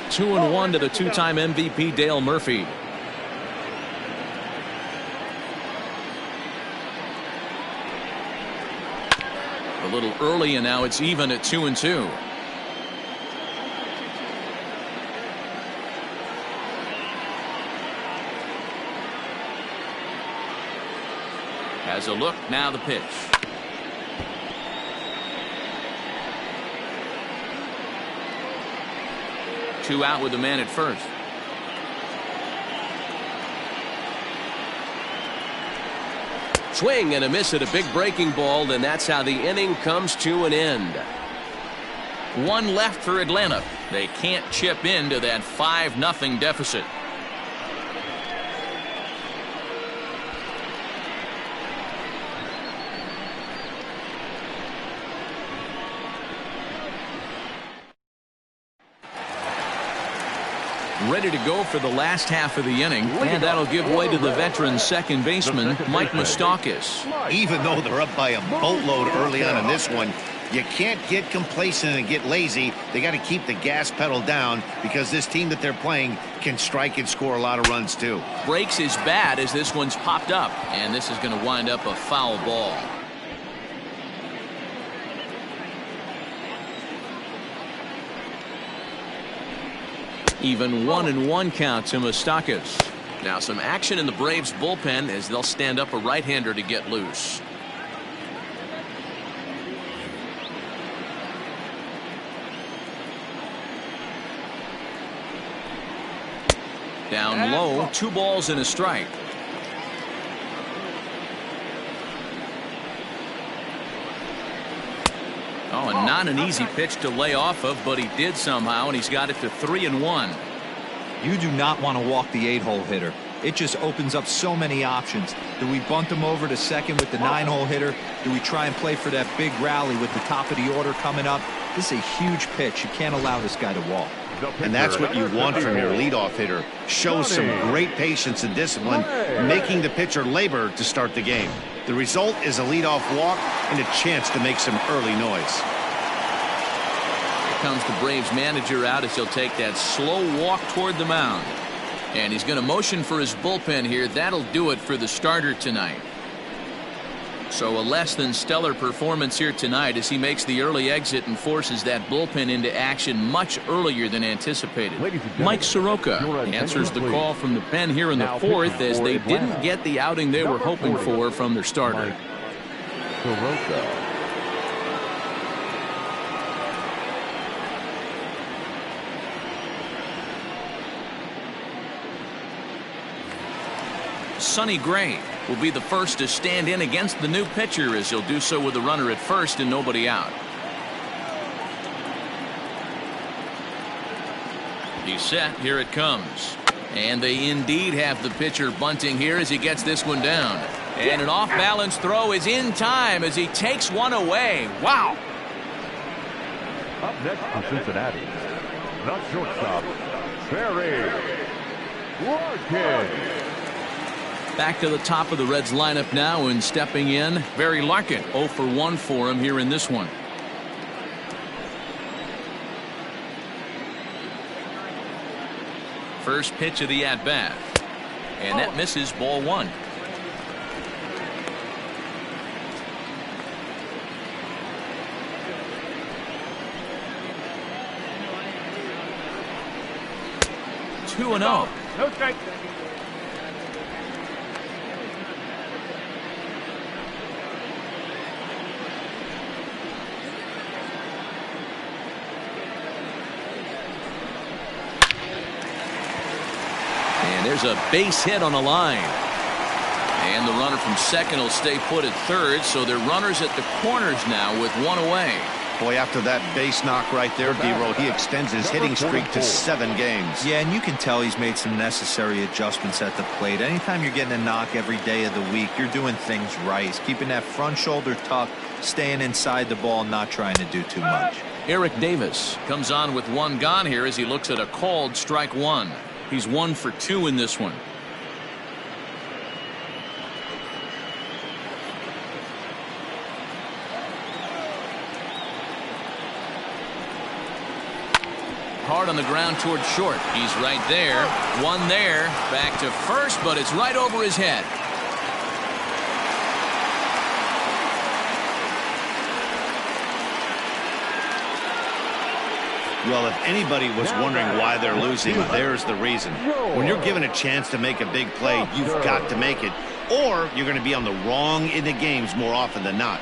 Two and 1 to the 2-time MVP Dale Murphy. A little early, and now it's even at 2-2. Has a look, now the pitch. Two out with the man at first. Swing and a miss at a big breaking ball, and that's how the inning comes to an end. 1 left for Atlanta. They can't chip into that 5-0 deficit. Ready to go for the last half of the inning, and that'll give way to the veteran second baseman, Mike Moustakas. Even though they're up by a boatload early on in this one, you can't get complacent and get lazy. They got to keep the gas pedal down because this team that they're playing can strike and score a lot of runs too. Breaks is bad as this one's popped up, and this is going to wind up a foul ball. Even 1-1 count to Moustakas. Now some action in the Braves bullpen as they'll stand up a right-hander to get loose. Down low, 2 balls and a strike. Oh, and not an easy pitch to lay off of, but he did somehow, and he's got it to 3-1. You do not want to walk the 8-hole hitter. It just opens up so many options. Do we bunt him over to second with the 9-hole hitter? Do we try and play for that big rally with the top of the order coming up? This is a huge pitch. You can't allow this guy to walk. And that's what you want from your leadoff hitter. Shows some great patience and discipline, making the pitcher labor to start the game. The result is a leadoff walk and a chance to make some early noise. Here comes the Braves manager out as he'll take that slow walk toward the mound. And he's going to motion for his bullpen here. That'll do it for the starter tonight. So a less than stellar performance here tonight as he makes the early exit and forces that bullpen into action much earlier than anticipated. Mike Soroka answers the call from the pen here in the 4th as they didn't get the outing they were hoping for from their starter. Soroka. Sonny Gray will be the first to stand in against the new pitcher as he'll do so with a runner at first and nobody out. He's set. Here it comes. And they indeed have the pitcher bunting here as he gets this one down. And an off-balance throw is in time as he takes one away. Wow. Up next for Cincinnati, the shortstop, Barry Larkin. Back to the top of the Reds lineup now, and stepping in, Barry Larkin. 0 for 1 for him here in this one. First pitch of the at-bat. And that misses, ball 1. Two and 0. No strike. And there's a base hit on the line. And the runner from second will stay put at third, so they're runners at the corners now with one away. Boy, after that base knock right there, D-Roll, he extends his hitting streak to 7 games. Yeah, and you can tell he's made some necessary adjustments at the plate. Anytime you're getting a knock every day of the week, you're doing things right. He's keeping that front shoulder tucked, staying inside the ball, not trying to do too much. Eric Davis comes on with one gone here as he looks at a called strike one. He's 1 for 2 in this one. Hard on the ground toward short. He's right there. One there. Back to first, but it's right over his head. Well, if anybody was wondering why they're losing, there's the reason. When you're given a chance to make a big play, you've got to make it, or you're going to be on the wrong end of games more often than not.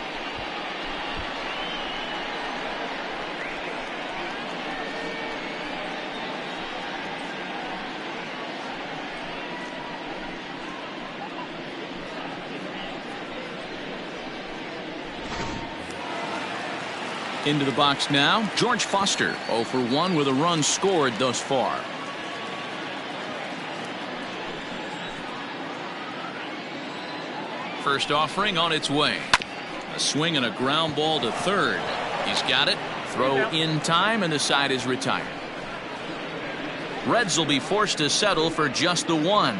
Into the box now, George Foster, 0 for 1 with a run scored thus far. First offering on its way. A swing and a ground ball to third. He's got it. Throw in time, and the side is retired. Reds will be forced to settle for just the one.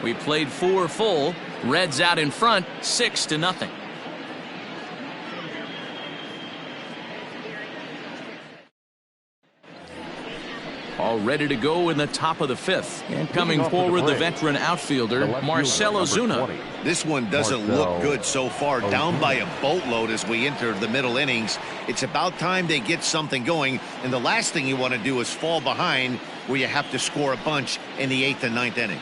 We played 4 full. Reds out in front, 6-0. All ready to go in the top of the 5th. And coming forward, the veteran outfielder, Marcell Ozuna. This one doesn't look good so far. Down by a boatload as we enter the middle innings. It's about time they get something going. And the last thing you want to do is fall behind where you have to score a bunch in the 8th and 9th inning.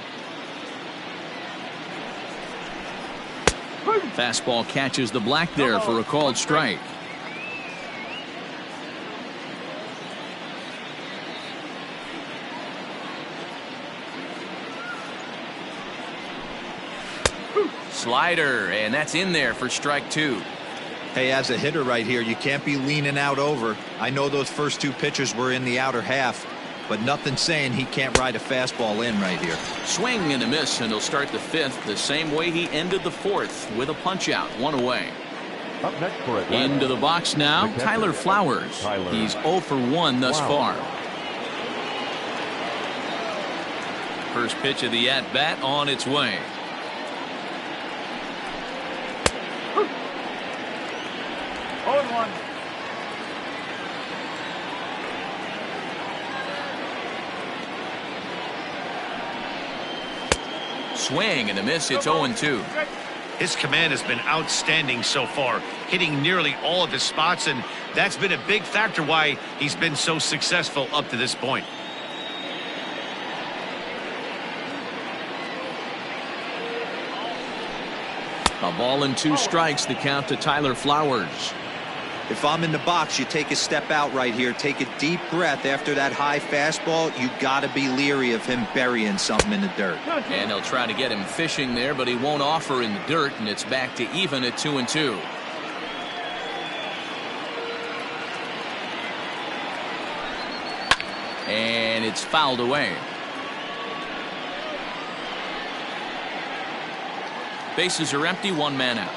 Fastball catches the black there for a called strike. Slider, and that's in there for strike 2. Hey, as a hitter right here, you can't be leaning out over. I know those first 2 pitches were in the outer half, but nothing saying he can't ride a fastball in right here. Swing and a miss, and he'll start the 5th the same way he ended the 4th with a punch out, 1 away. Up next for Atlanta. Into the box now, Tyler Flowers. He's 0 for 1 thus far. First pitch of the at-bat on its way. Swing and a miss. It's 0-2. His command has been outstanding so far, hitting nearly all of his spots, and that's been a big factor why he's been so successful up to this point. A ball and 2 strikes, the count to Tyler Flowers. If I'm in the box, you take a step out right here. Take a deep breath after that high fastball. You got to be leery of him burying something in the dirt. And they'll try to get him fishing there, but he won't offer in the dirt, and it's back to even at 2-2. And it's fouled away. Bases are empty, 1 man out.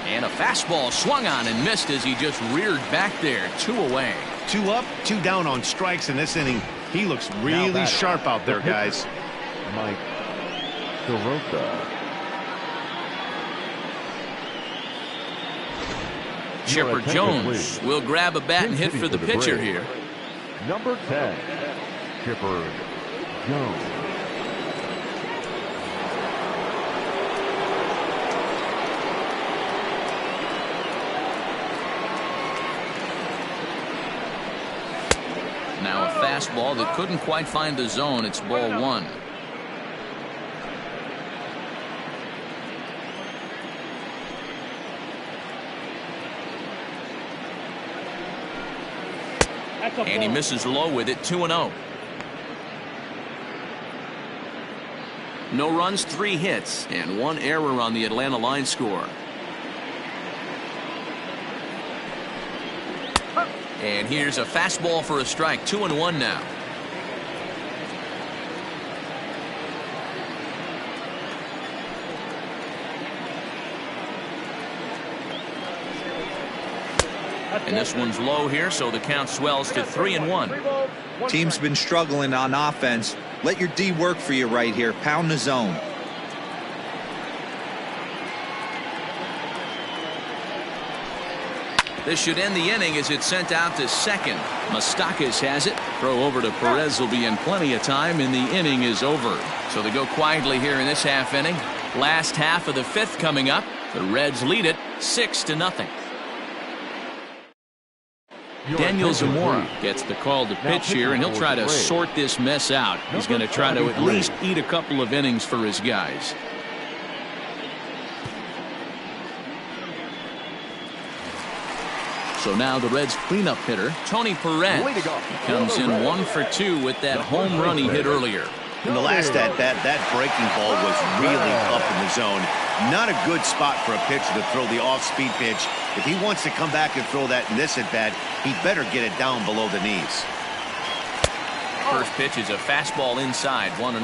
And a fastball swung on and missed as he just reared back there. 2 away. 2 up, 2 down on strikes in this inning. He looks really sharp out there, guys. Mike Soroka. Chipper Jones will grab a bat and hit for the pitcher here. Number 10, Chipper Jones. Now a fastball that couldn't quite find the zone. It's ball 1. And he misses low with it, 2-0. No runs, 3 hits, and 1 error on the Atlanta line score. And here's a fastball for a strike, 2-1 now. And this one's low here, so the count swells to 3-1. Team's been struggling on offense. Let your D work for you right here. Pound the zone. This should end the inning as it's sent out to second. Moustakas has it. Throw over to Perez will be in plenty of time, and the inning is over. So they go quietly here in this half inning. Last half of the 5th coming up. The Reds lead it 6-0. Daniel Zamora gets the call to pitch here, and he'll try to sort this mess out. He's going to try to at least eat a couple of innings for his guys. So now the Reds cleanup hitter, Tony Perez. He comes in 1 for 2 with that home run he hit earlier. In the last at-bat, that breaking ball was really up in the zone. Not a good spot for a pitcher to throw the off-speed pitch. If he wants to come back and throw that in this at-bat, he better get it down below the knees. First pitch is a fastball inside, 1-0.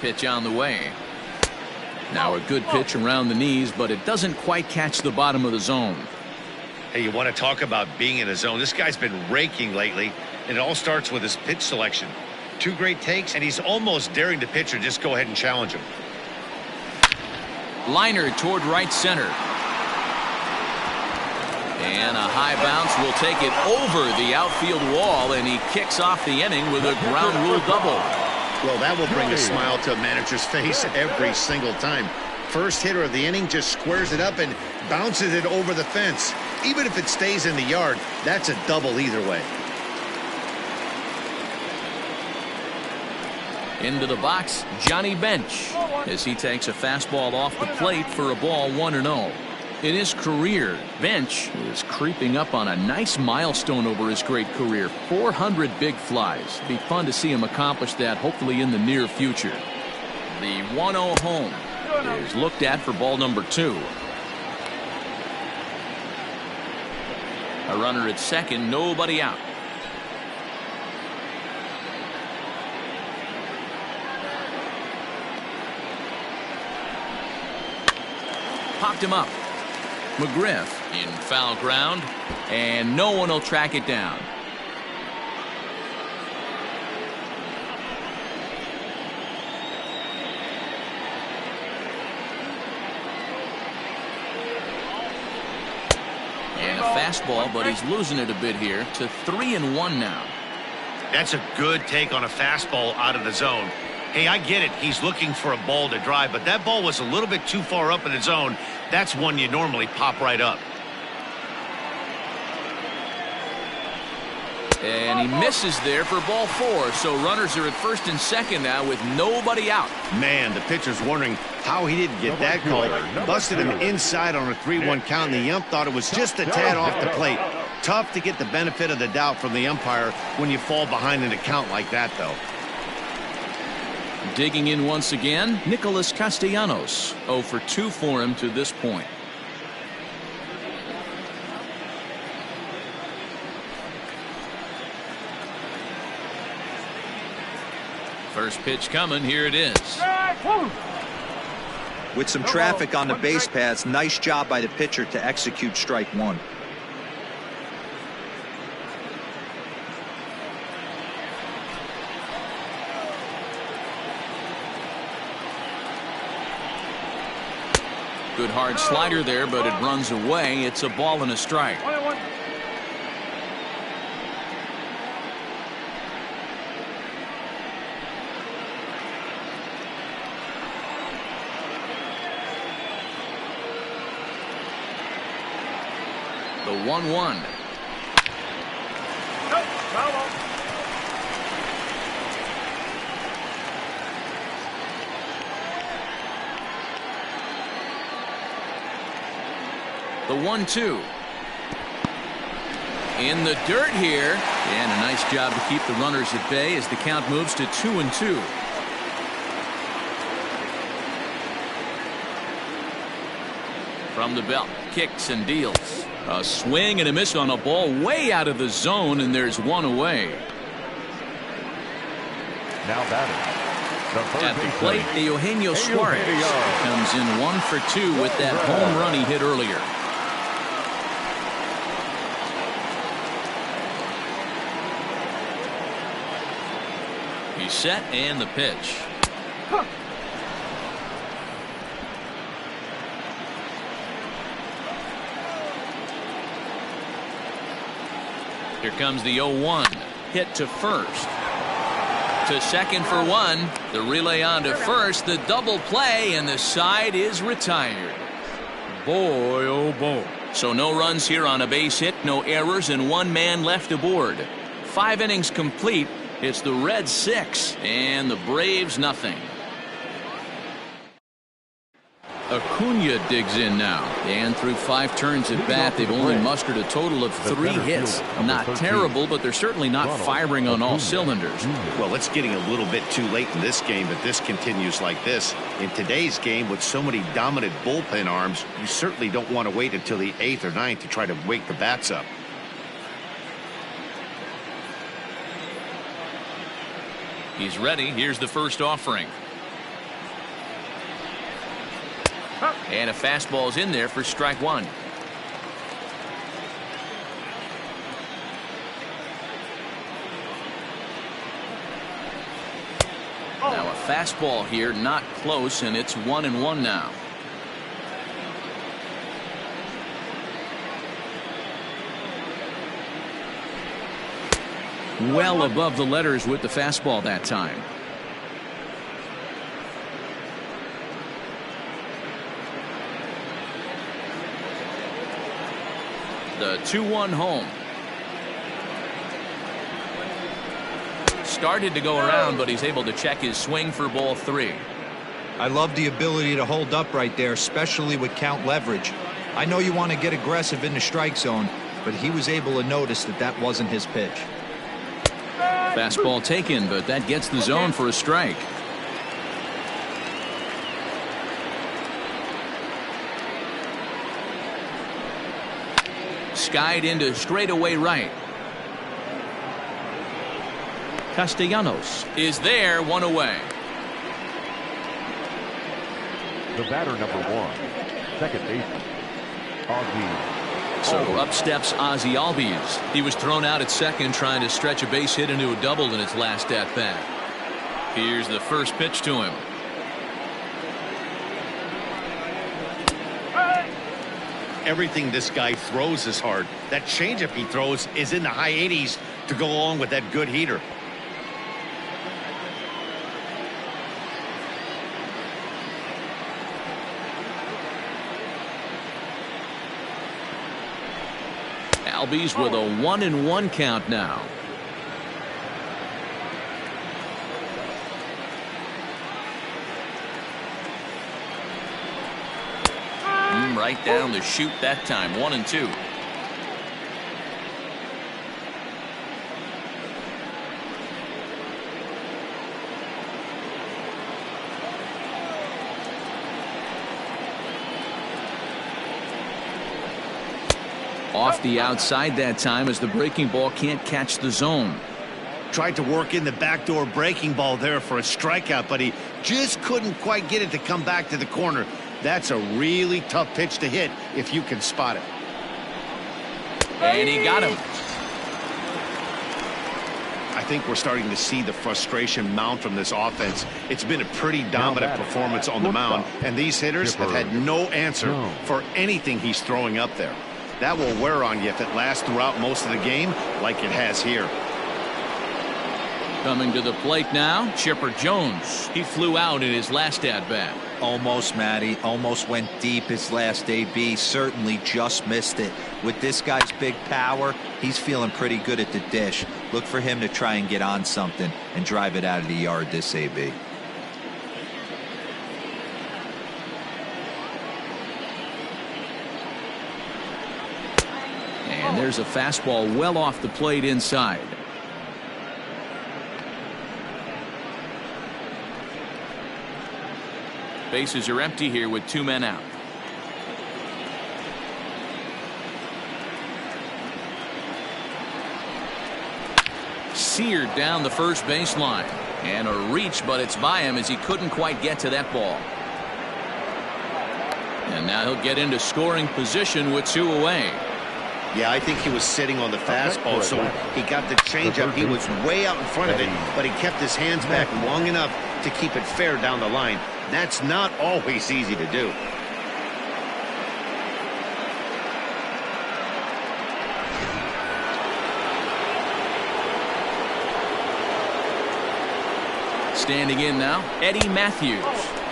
Pitch on the way. Now a good pitch around the knees, but it doesn't quite catch the bottom of the zone. Hey, you want to talk about being in a zone? This guy's been raking lately, and it all starts with his pitch selection. 2 great takes, and he's almost daring the pitcher just go ahead and challenge him. Liner toward right center. And a high bounce will take it over the outfield wall, and he kicks off the inning with a ground rule double. Well, that will bring a smile to a manager's face every single time. First hitter of the inning just squares it up and bounces it over the fence. Even if it stays in the yard, that's a double either way. Into the box, Johnny Bench, as he takes a fastball off the plate for a ball, 1-0. In his career, Bench is creeping up on a nice milestone over his great career, 400 big flies. Be fun to see him accomplish that, hopefully in the near future. The 1-0 home is looked at for ball number 2. A runner at second, nobody out. Popped him up. McGriff in foul ground, and no one will track it down. And a fastball, but he's losing it a bit here to 3-1 now. That's a good take on a fastball out of the zone. Hey, I get it. He's looking for a ball to drive, but that ball was a little bit too far up in the zone. That's one you normally pop right up. And he misses there for ball 4. So runners are at first and second now with nobody out. Man, the pitcher's wondering how he didn't get that call. Busted him inside on a 3-1 count, and the ump thought it was just a tad off the plate. Tough to get the benefit of the doubt from the umpire when you fall behind in a count like that, though. Digging in once again, Nicholas Castellanos. 0 for 2 for him to this point. First pitch coming, here it is. With some traffic on the base paths, nice job by the pitcher to execute strike 1. Good hard slider there, but it runs away. It's a ball and a strike. The 1-1. The 1-2. In the dirt here. And a nice job to keep the runners at bay as the count moves to 2-2. From the belt, kicks and deals. A swing and a miss on a ball way out of the zone, and there's one away. Now batting. At the plate, Eugenio Suarez comes in 1 for 2 with that home run he hit earlier. He's set and the pitch. Here comes the 0-1. Hit to first. To second for one. The relay on to first. The double play, and the side is retired. Boy, oh boy. So no runs here on a base hit, no errors, and one man left aboard. 5 innings complete. It's the Reds 6 and the Braves nothing. Acuna digs in now, and through 5 turns at bat, they've only mustered a total of 3 hits. Not terrible, but they're certainly not firing on all cylinders. Well, it's getting a little bit too late in this game if this continues like this. In today's game, with so many dominant bullpen arms, you certainly don't want to wait until the 8th or 9th to try to wake the bats up. He's ready. Here's the first offering. And a fastball's in there for strike 1. Now a fastball here, not close, and it's 1-1 now. Well above the letters with the fastball that time. The 2-1 home. Started to go around, but he's able to check his swing for ball 3. I love the ability to hold up right there, especially with count leverage. I know you want to get aggressive in the strike zone, but he was able to notice that that wasn't his pitch. Fastball taken, but that gets the zone for a strike. Skied into straightaway right. Castellanos is there, 1 away. The batter, number 1, second baseman, Ozzie. So up steps Ozzie Albies. He was thrown out at second trying to stretch a base hit into a double in his last at bat. Here's the first pitch to him. Everything this guy throws is hard. That changeup he throws is in the high 80s to go along with that good heater. Albies with a 1-1 count now. Right down the chute that time. 1-2. Off the outside that time as the breaking ball can't catch the zone. Tried to work in the backdoor breaking ball there for a strikeout, but he just couldn't quite get it to come back to the corner. That's a really tough pitch to hit if you can spot it. And he got him. I think we're starting to see the frustration mount from this offense. It's been a pretty dominant performance on the mound, and these hitters have had no answer for anything he's throwing up there. That will wear on you if it lasts throughout most of the game like it has here. Coming to the plate now, Chipper Jones. He flew out in his last at-bat. Almost, Matty. Almost went deep his last AB. Certainly just missed it. With this guy's big power, he's feeling pretty good at the dish. Look for him to try and get on something and drive it out of the yard this AB. And there's a fastball well off the plate inside. Bases are empty here with 2 men out. Seared down the first baseline. And a reach, but it's by him as he couldn't quite get to that ball. And now he'll get into scoring position with 2 away. Yeah, I think he was sitting on the fastball, so he got the changeup. He was way out in front of it, but he kept his hands back long enough to keep it fair down the line. That's not always easy to do. Standing in now, Eddie Matthews.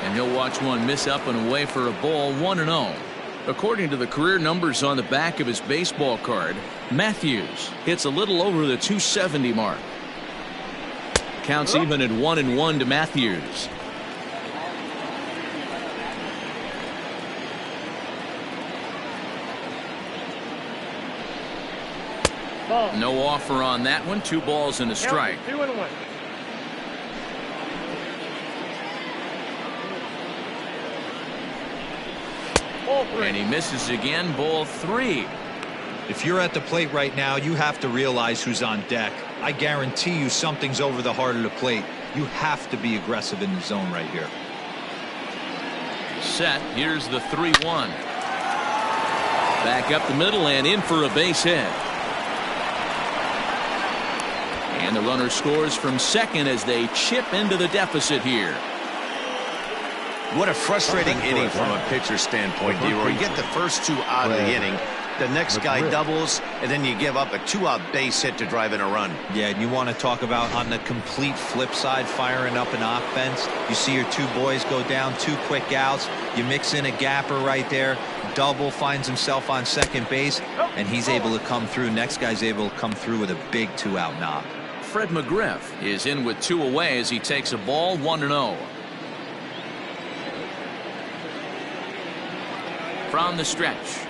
And he'll watch one miss up and away for a ball, 1-0. According to the career numbers on the back of his baseball card, Matthews hits a little over the 270 mark. Counts even at 1-1 to Matthews. No offer on that one. 2 balls and a strike. 2-1. And he misses again. Ball 3. If you're at the plate right now, you have to realize who's on deck. I guarantee you something's over the heart of the plate. You have to be aggressive in the zone right here. Set. Here's the 3-1. Back up the middle and in for a base hit. And the runner scores from second as they chip into the deficit here. What a frustrating inning from a pitcher's standpoint, D-Roy. You get the first 2 out of the inning. The next guy doubles, and then you give up a 2-out base hit to drive in a run. Yeah, and you want to talk about on the complete flip side, firing up an offense. You see your 2 boys go down, 2 quick outs. You mix in a gapper right there. Double, finds himself on second base, and he's able to come through. Next guy's able to come through with a big 2-out knock. Fred McGriff is in with 2 away as he takes a ball, 1-0. From the stretch.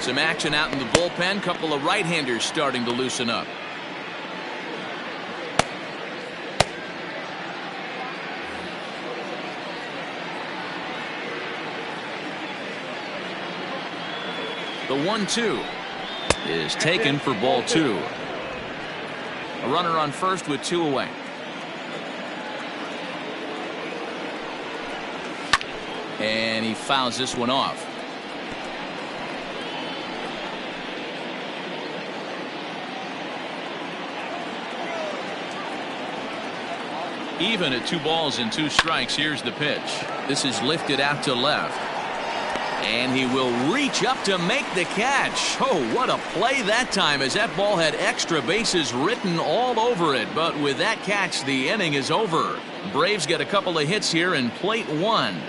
Some action out in the bullpen. Couple of right-handers starting to loosen up. The 1-2 is taken for ball 2. A runner on first with 2 away. And he fouls this one off. Even at 2 balls and 2 strikes. Here's the pitch. This is lifted out to left. And he will reach up to make the catch. Oh, what a play that time, as that ball had extra bases written all over it. But with that catch, the inning is over. Braves get a couple of hits here in plate 1.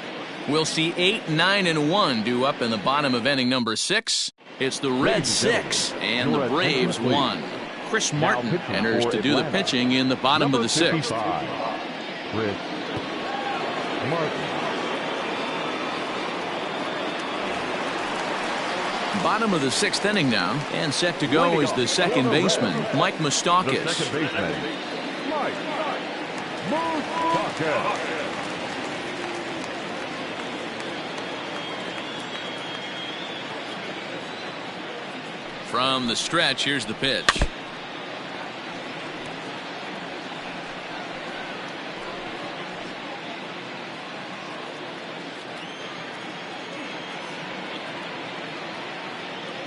We'll see 8, 9, and 1 due up in the bottom of inning number 6. It's the Reds 6 and the Braves 1. Chris Martin enters to do the pitching in the bottom of the 6th. Chris Martin. Bottom of the 6th inning now, and set to go is the second baseman, Mike Moustakas. The second baseman, Mike Moustakas. From the stretch, here's the pitch.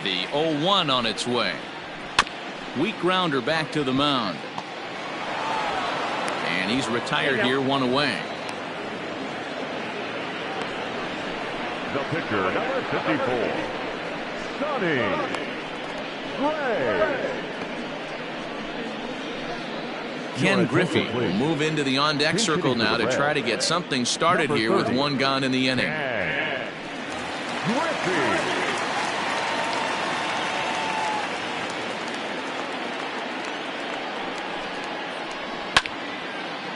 The 0-1 on its way. Weak grounder back to the mound. And he's retired here, 1 away. The pitcher, number 54, Sonny Gray. Ken Griffey will move into the on-deck circle now to try to get something started here with 1 gone in the inning. Griffey.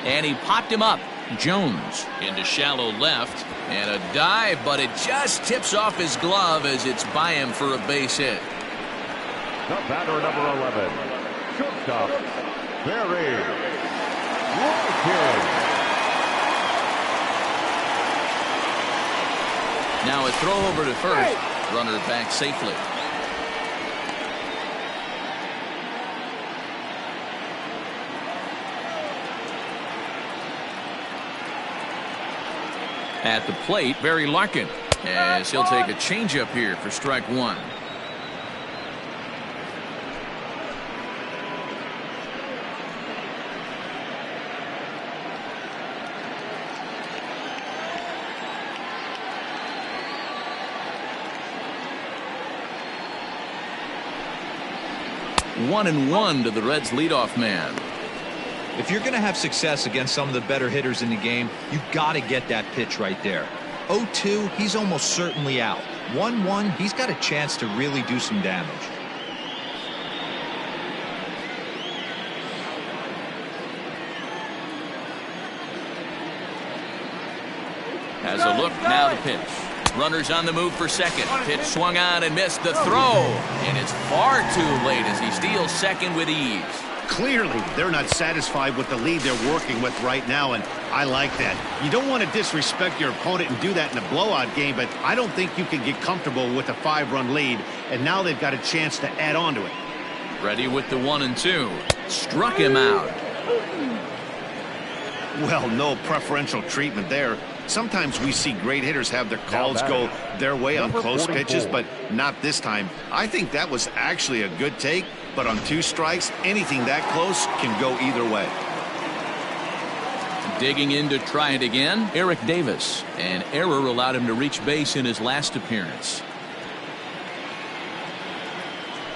And he popped him up. Jones into shallow left. And a dive, but it just tips off his glove as it's by him for a base hit. The batter, number 11, shortstop, Barry. Now a throw over to first. Runner back safely. At the plate, Barry Larkin, as he'll take a changeup here for strike one. One and one to the Reds leadoff man. If you're going to have success against some of the better hitters in the game, you got to get that pitch right there. 0-2, he's almost certainly out. 1-1, he's got a chance to really do some damage. Has a look, now the pitch. Runners on the move for second. Pitch swung on and missed the throw. And it's far too late as he steals second with ease. Clearly, they're not satisfied with the lead they're working with right now, and I like that. You don't want to disrespect your opponent and do that in a blowout game, but I don't think you can get comfortable with a 5-run lead, and now they've got a chance to add on to it. Ready with the 1-2. Struck him out. Well, no preferential treatment there. Sometimes we see great hitters have their calls go their way on close pitches, but not this time. I think that was actually a good take, but on 2 strikes, anything that close can go either way. Digging in to try it again, Eric Davis. An error allowed him to reach base in his last appearance.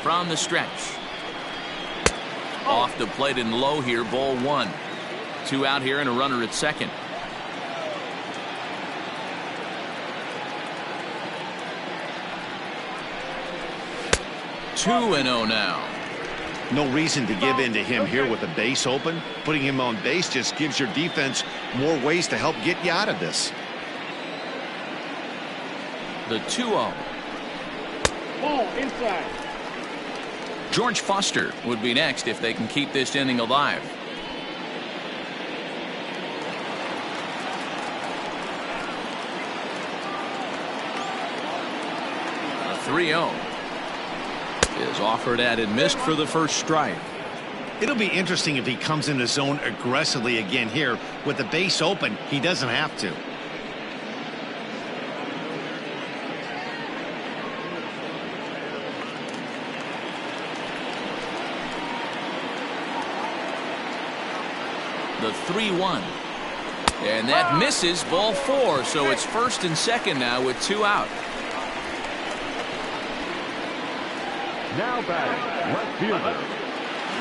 From the stretch. Off the plate and low here, ball 1. 2 out here and a runner at second. 2-0 now. No reason to give in to him here with the base open. Putting him on base just gives your defense more ways to help get you out of this. The 2-0. Ball inside. George Foster would be next if they can keep this inning alive. A 3-0. Is offered at and missed for the first strike. It'll be interesting if he comes in the zone aggressively again here. With the base open, he doesn't have to. The 3-1. And that misses, ball 4, so it's first and second now with 2 out. Now batting, left fielder,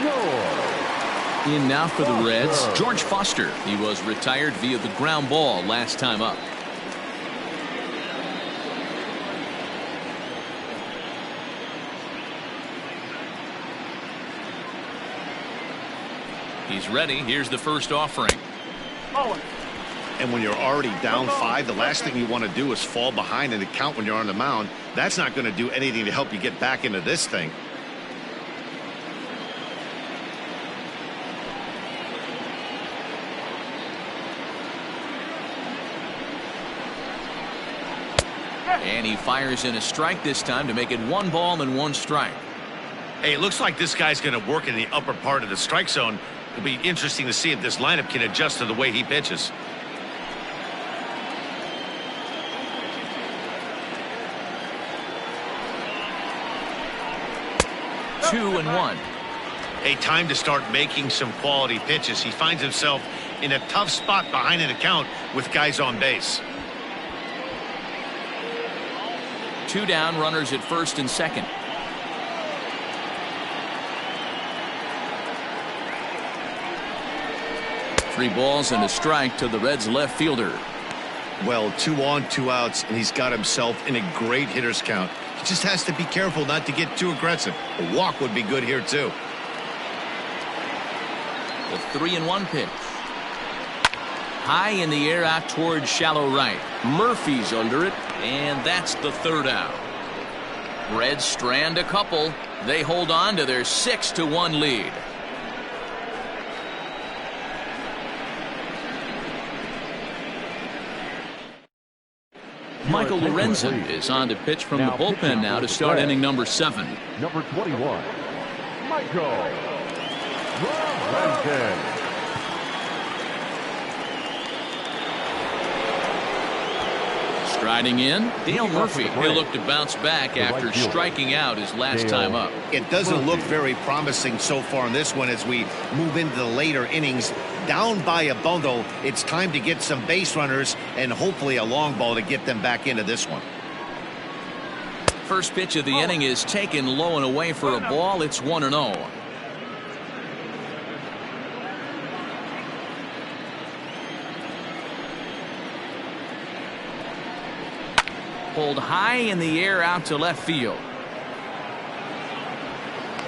George. In now for the Reds, George Foster. He was retired via the ground ball last time up. He's ready. Here's the first offering. And when you're already down 5, the last thing you want to do is fall behind in the count when you're on the mound. That's not going to do anything to help you get back into this thing. And he fires in a strike this time to make it 1 ball and 1 strike. Hey, it looks like this guy's going to work in the upper part of the strike zone. It'll be interesting to see if this lineup can adjust to the way he pitches. 2-1. A time to start making some quality pitches. He finds himself in a tough spot behind an account with guys on base. 2 down, runners at first and second. Three balls and a strike to the Reds left fielder. Well, 2 on, 2 outs, and he's got himself in a great hitter's count. He just has to be careful not to get too aggressive. A walk would be good here, too. The 3-1 pitch. high in the air out towards shallow right. Murphy's under it. And that's the third out. Reds strand a couple. They hold on to their 6-1 lead. Michael Lorenzen is on to pitch from the bullpen now to start inning number 7. Number 21, Michael Lorenzen. Striding in, Dale Murphy. He'll look to bounce back after striking out his last time up. It doesn't look very promising so far in this one as we move into the later innings. Down by a bundle, it's time to get some base runners and hopefully a long ball to get them back into this one. First pitch of the inning is taken low and away for a ball. It's 1-0. Pulled high in the air out to left field.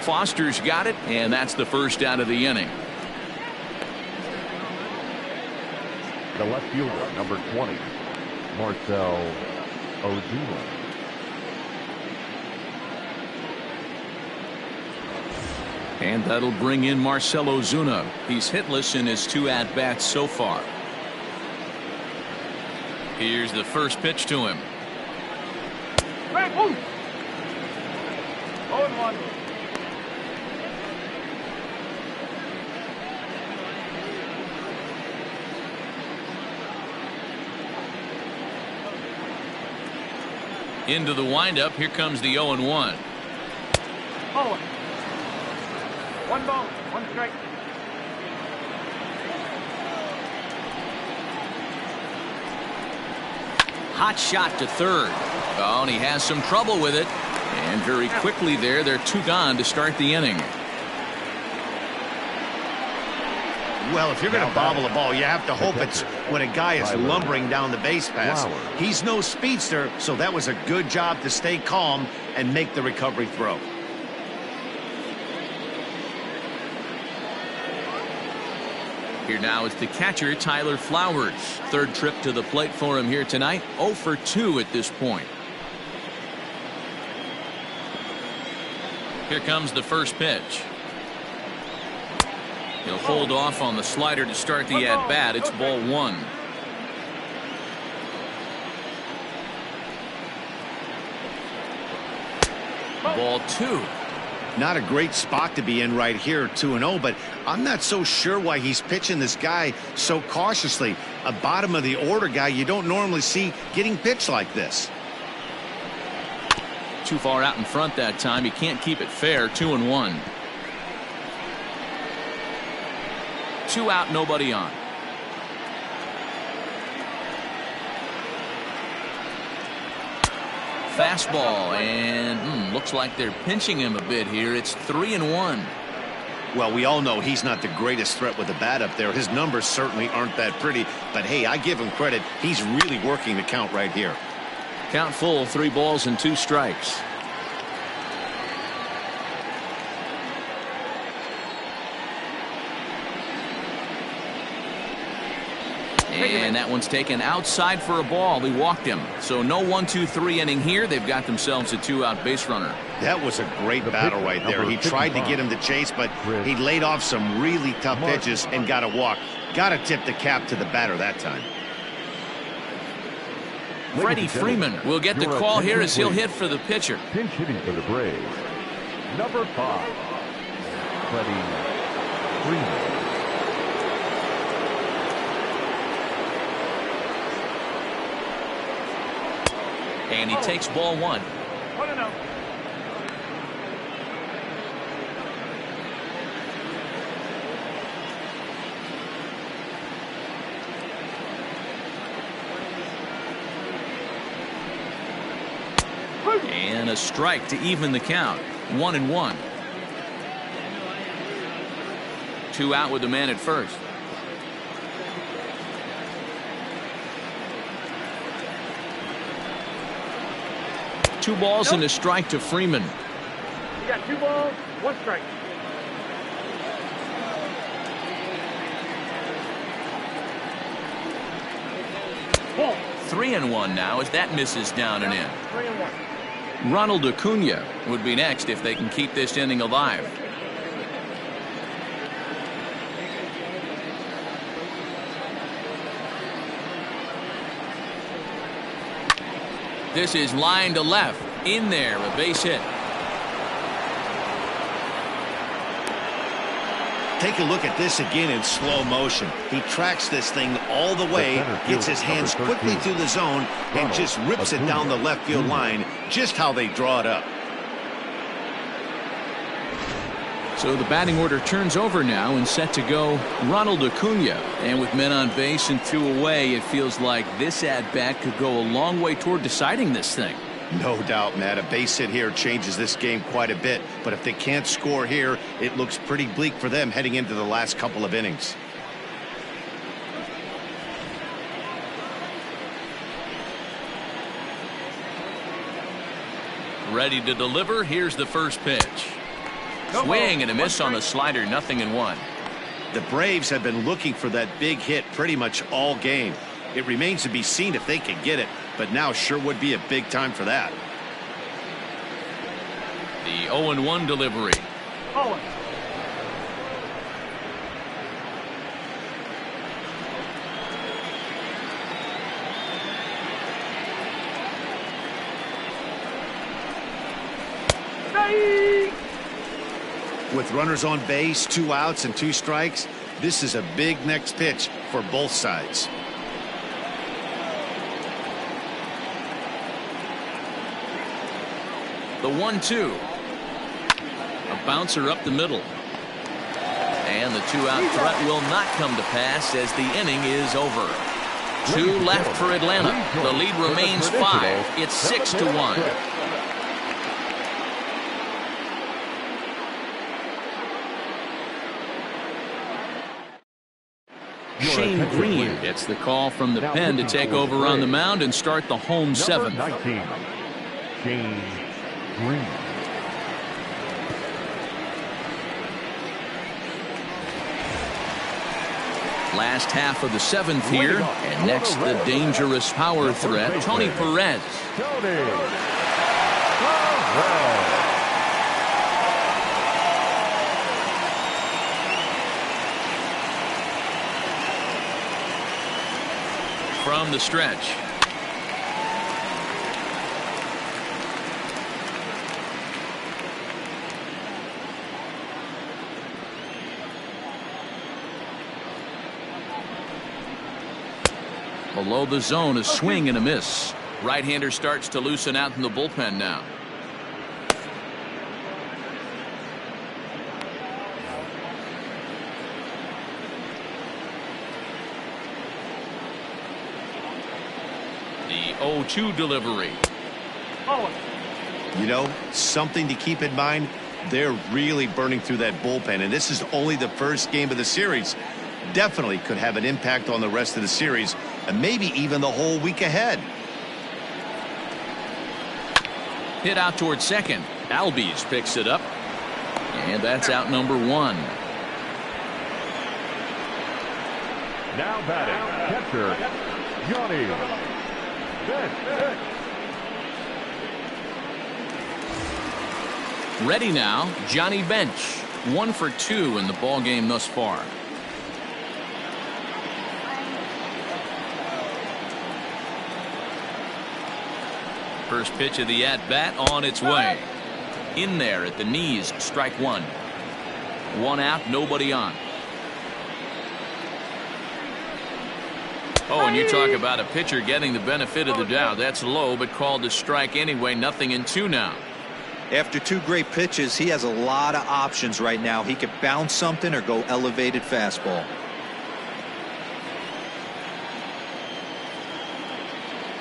Foster's got it, and that's the first out of the inning. The left fielder, number 20, Marcell Ozuna. And that'll bring in Marcell Ozuna. He's hitless in his 2 at-bats so far. Here's the first pitch to him. Right, move. 0-1. Into the windup. Here comes the 0-1. Oh. 1 ball, 1 strike. Hot shot to third. Oh, and he has some trouble with it. And very quickly there, they're 2 gone to start the inning. Well, if you're going to bobble a ball, you have to hope it's when a guy is lumbering down the base pass. He's no speedster, so that was a good job to stay calm and make the recovery throw. Here now is the catcher, Tyler Flowers. Third trip to the plate for him here tonight. 0 for 2 at this point. Here comes the first pitch. He'll hold off on the slider to start the at-bat. It's ball 1. Ball 2. Not a great spot to be in right here, 2-0, but I'm not so sure why he's pitching this guy so cautiously. A bottom of the order guy you don't normally see getting pitched like this. Too far out in front that time. He can't keep it fair. 2-1. 2 out, nobody on. Fastball, and looks like they're pinching him a bit here. It's 3-1. Well, we all know he's not the greatest threat with the bat up there. His numbers certainly aren't that pretty, but hey, I give him credit. He's really working the count right here. Count full, 3 balls and 2 strikes. And that one's taken outside for a ball. He walked him. So no 1-2-3 inning here. They've got themselves a 2-out base runner. That was a great battle right there. He tried to get him to chase, but he laid off some really tough pitches and got a walk. Got to tip the cap to the batter that time. Freddie Freeman will get the call here as he'll hit for the pitcher. Pinch hitting for the Braves, number 5, Freddie Freeman. And he takes ball 1. 1-0. And a strike to even the count. 1-1. 2 out with the man at first. Two balls and a strike to Freeman. You got 2 balls, 1 strike. 3-1 now as that misses down and in. 3-1. Ronald Acuna would be next if they can keep this inning alive. This is line to left. In there, a base hit. Take a look at this again in slow motion. He tracks this thing all the way, gets his hands quickly through the zone, and just rips it down the left field line, just how they draw it up. So the batting order turns over now and set to go Ronald Acuna. And with men on base and 2 away, it feels like this at-bat could go a long way toward deciding this thing. No doubt, Matt. A base hit here changes this game quite a bit. But if they can't score here, it looks pretty bleak for them heading into the last couple of innings. Ready to deliver. Here's the first pitch. Swing and a miss on the slider. 0-1. The Braves have been looking for that big hit pretty much all game. It remains to be seen if they can get it, but now sure would be a big time for that. The 0-1 delivery. Oh. With runners on base, 2 outs and 2 strikes, this is a big next pitch for both sides. The 1-2. A bouncer up the middle. And the 2-out threat will not come to pass as the inning is over. 2 left for Atlanta. The lead remains 5. It's 6-1. Shane Green gets the call from the pen to take over on the mound and start the home 7th. 19, Shane Green. Last half of the 7th here, and next the dangerous power threat, Tony Perez. Tony. From the stretch. Below the zone, a swing and a miss. Right-hander starts to loosen out in the bullpen now. The 0-2 delivery. You know, something to keep in mind, they're really burning through that bullpen, and this is only the first game of the series. Definitely could have an impact on the rest of the series, and maybe even the whole week ahead. Hit out towards second. Albies picks it up, and that's out number 1. Now batting, catcher, Johnny Bench. Ready now, Johnny Bench. 1 for 2 in the ball game thus far. First pitch of the at-bat on its way. In there at the knees, strike 1. 1 out, nobody on. Oh, and you talk about a pitcher getting the benefit of the doubt. That's low, but called a strike anyway. 0-2 now. After 2 great pitches, he has a lot of options right now. He could bounce something or go elevated fastball.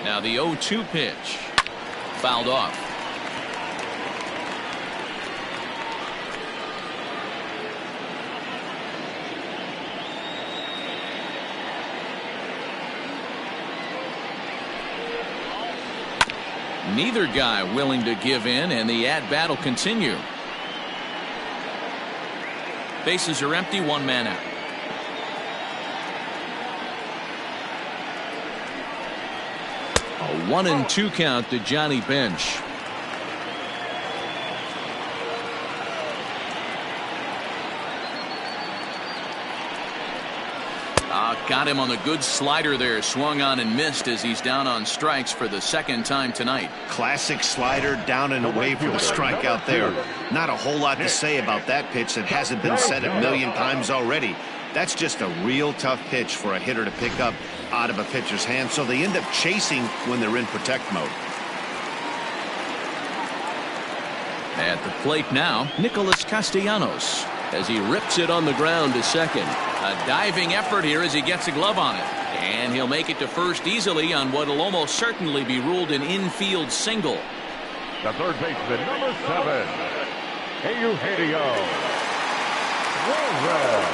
Now the 0-2 pitch. Fouled off. Neither guy willing to give in, and the at-bat will continue. Bases are empty, 1 man out. A 1-2 count to Johnny Bench. Got him on a good slider there. Swung on and missed as he's down on strikes for the second time tonight. Classic slider, down and away for the strikeout there. Not a whole lot to say about that pitch that hasn't been said a million times already. That's just a real tough pitch for a hitter to pick up out of a pitcher's hand, so they end up chasing when they're in protect mode. At the plate now, Nicholas Castellanos, as he rips it on the ground to second. A diving effort here as he gets a glove on it. And he'll make it to first easily on what will almost certainly be ruled an infield single. The third baseman, number 7, Eugenio Suarez.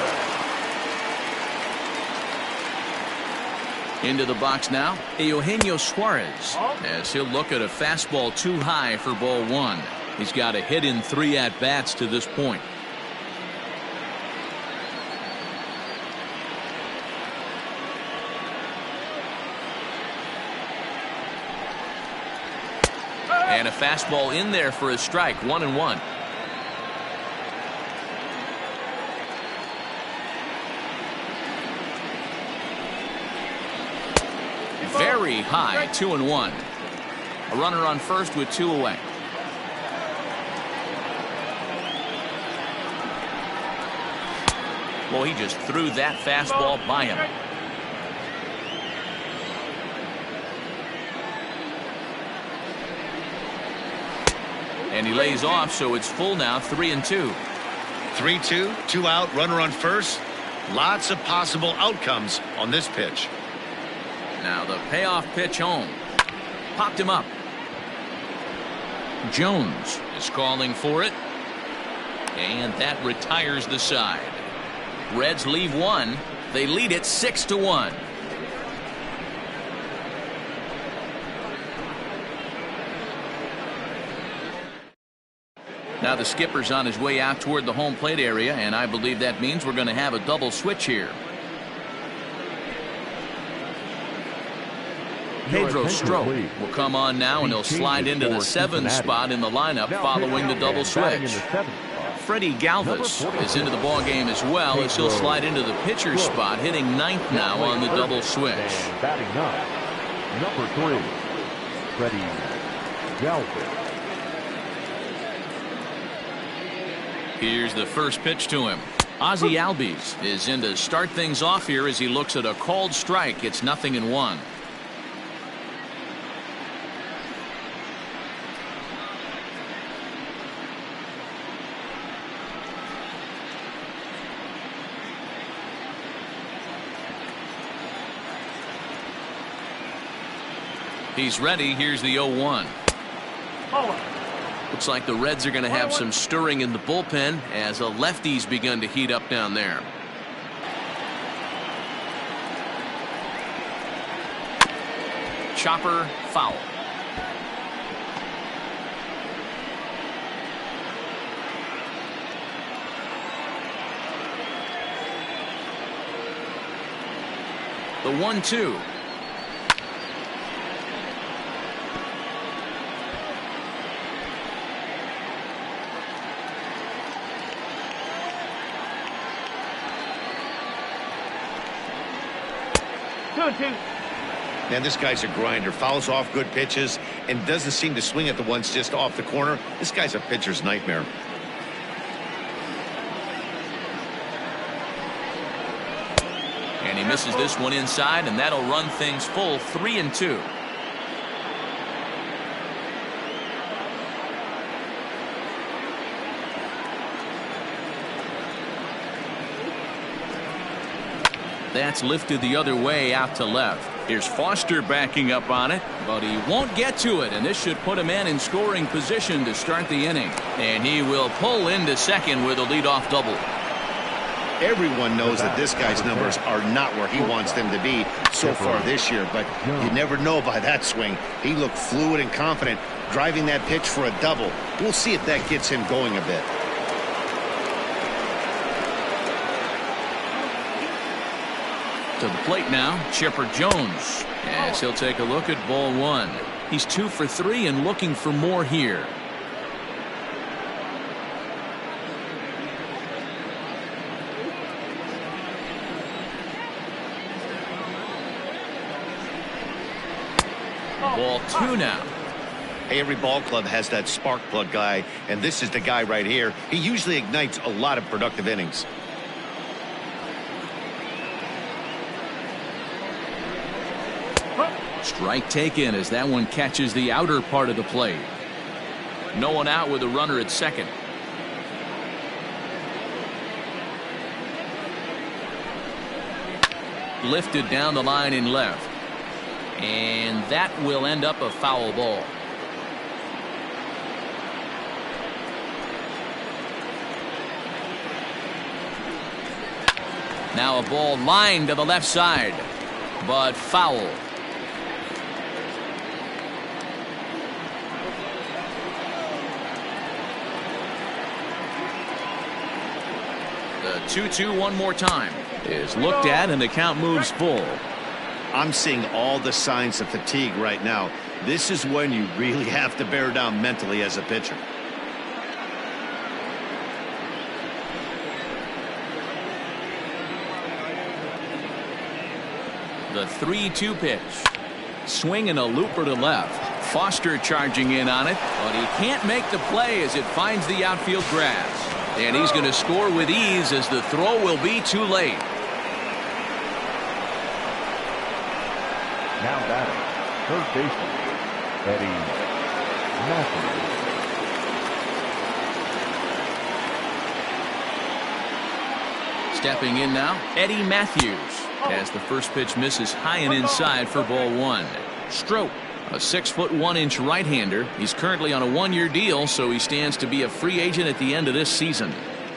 Into the box now, Eugenio Suarez, as he'll look at a fastball too high for ball 1. He's got a hit in 3 at-bats to this point. And a fastball in there for a strike, 1-1. Very high, 2-1. A runner on first with 2 away. Well, he just threw that fastball by him. And he lays off, so it's full now, 3-2. 3-2, 2 out, runner on first. Lots of possible outcomes on this pitch. Now the payoff pitch home. Popped him up. Jones is calling for it. And that retires the side. Reds leave 1. They lead it 6-1. Now the skipper's on his way out toward the home plate area, and I believe that means we're going to have a double switch here. Pedro Strop will come on now, and he'll slide into the 7th spot in the lineup following the double switch. Freddie Galvis is into the ball game as well, as he'll slide into the pitcher's spot, hitting 9th now on the double switch. Batting 9, number 3, Freddie Galvis. Here's the first pitch to him. Ozzie Albies is in to start things off here as he looks at a called strike. It's 0-1. He's ready. Here's the 0-1. Looks like the Reds are going to have some stirring in the bullpen as a lefty's begun to heat up down there. Chopper foul. The 1-2. Man, this guy's a grinder. Fouls off good pitches and doesn't seem to swing at the ones just off the corner. This guy's a pitcher's nightmare. And he misses this one inside, and that'll run things full, 3-2. That's lifted the other way out to left. Here's Foster backing up on it, but he won't get to it, and this should put a man in scoring position to start the inning. And he will pull into second with a leadoff double. Everyone knows that this guy's numbers are not where he wants them to be so far this year, but you never know by that swing. He looked fluid and confident driving that pitch for a double. We'll see if that gets him going a bit. To the plate now, Chipper Jones. As he'll take a look at ball one. He's 2 for 3 and looking for more here. Ball 2 now. Hey, every ball club has that spark plug guy, and this is the guy right here. He usually ignites a lot of productive innings. Strike taken as that one catches the outer part of the plate. No one out with a runner at second. Lifted down the line in left. And that will end up a foul ball. Now a ball lined to the left side, but foul. The 2-2 one more time is looked at and the count moves full. I'm seeing all the signs of fatigue right now. This is when you really have to bear down mentally as a pitcher. The 3-2 pitch. Swing and a looper to left. Foster charging in on it, but he can't make the play as it finds the outfield grass. And he's going to score with ease as the throw will be too late. Now batting, third baseman, Eddie Matthews. Stepping in now, Eddie Matthews, as the first pitch misses high and inside for ball one. Stroke, a 6'1" right-hander. He's currently on a 1-year deal, so he stands to be a free agent at the end of this season.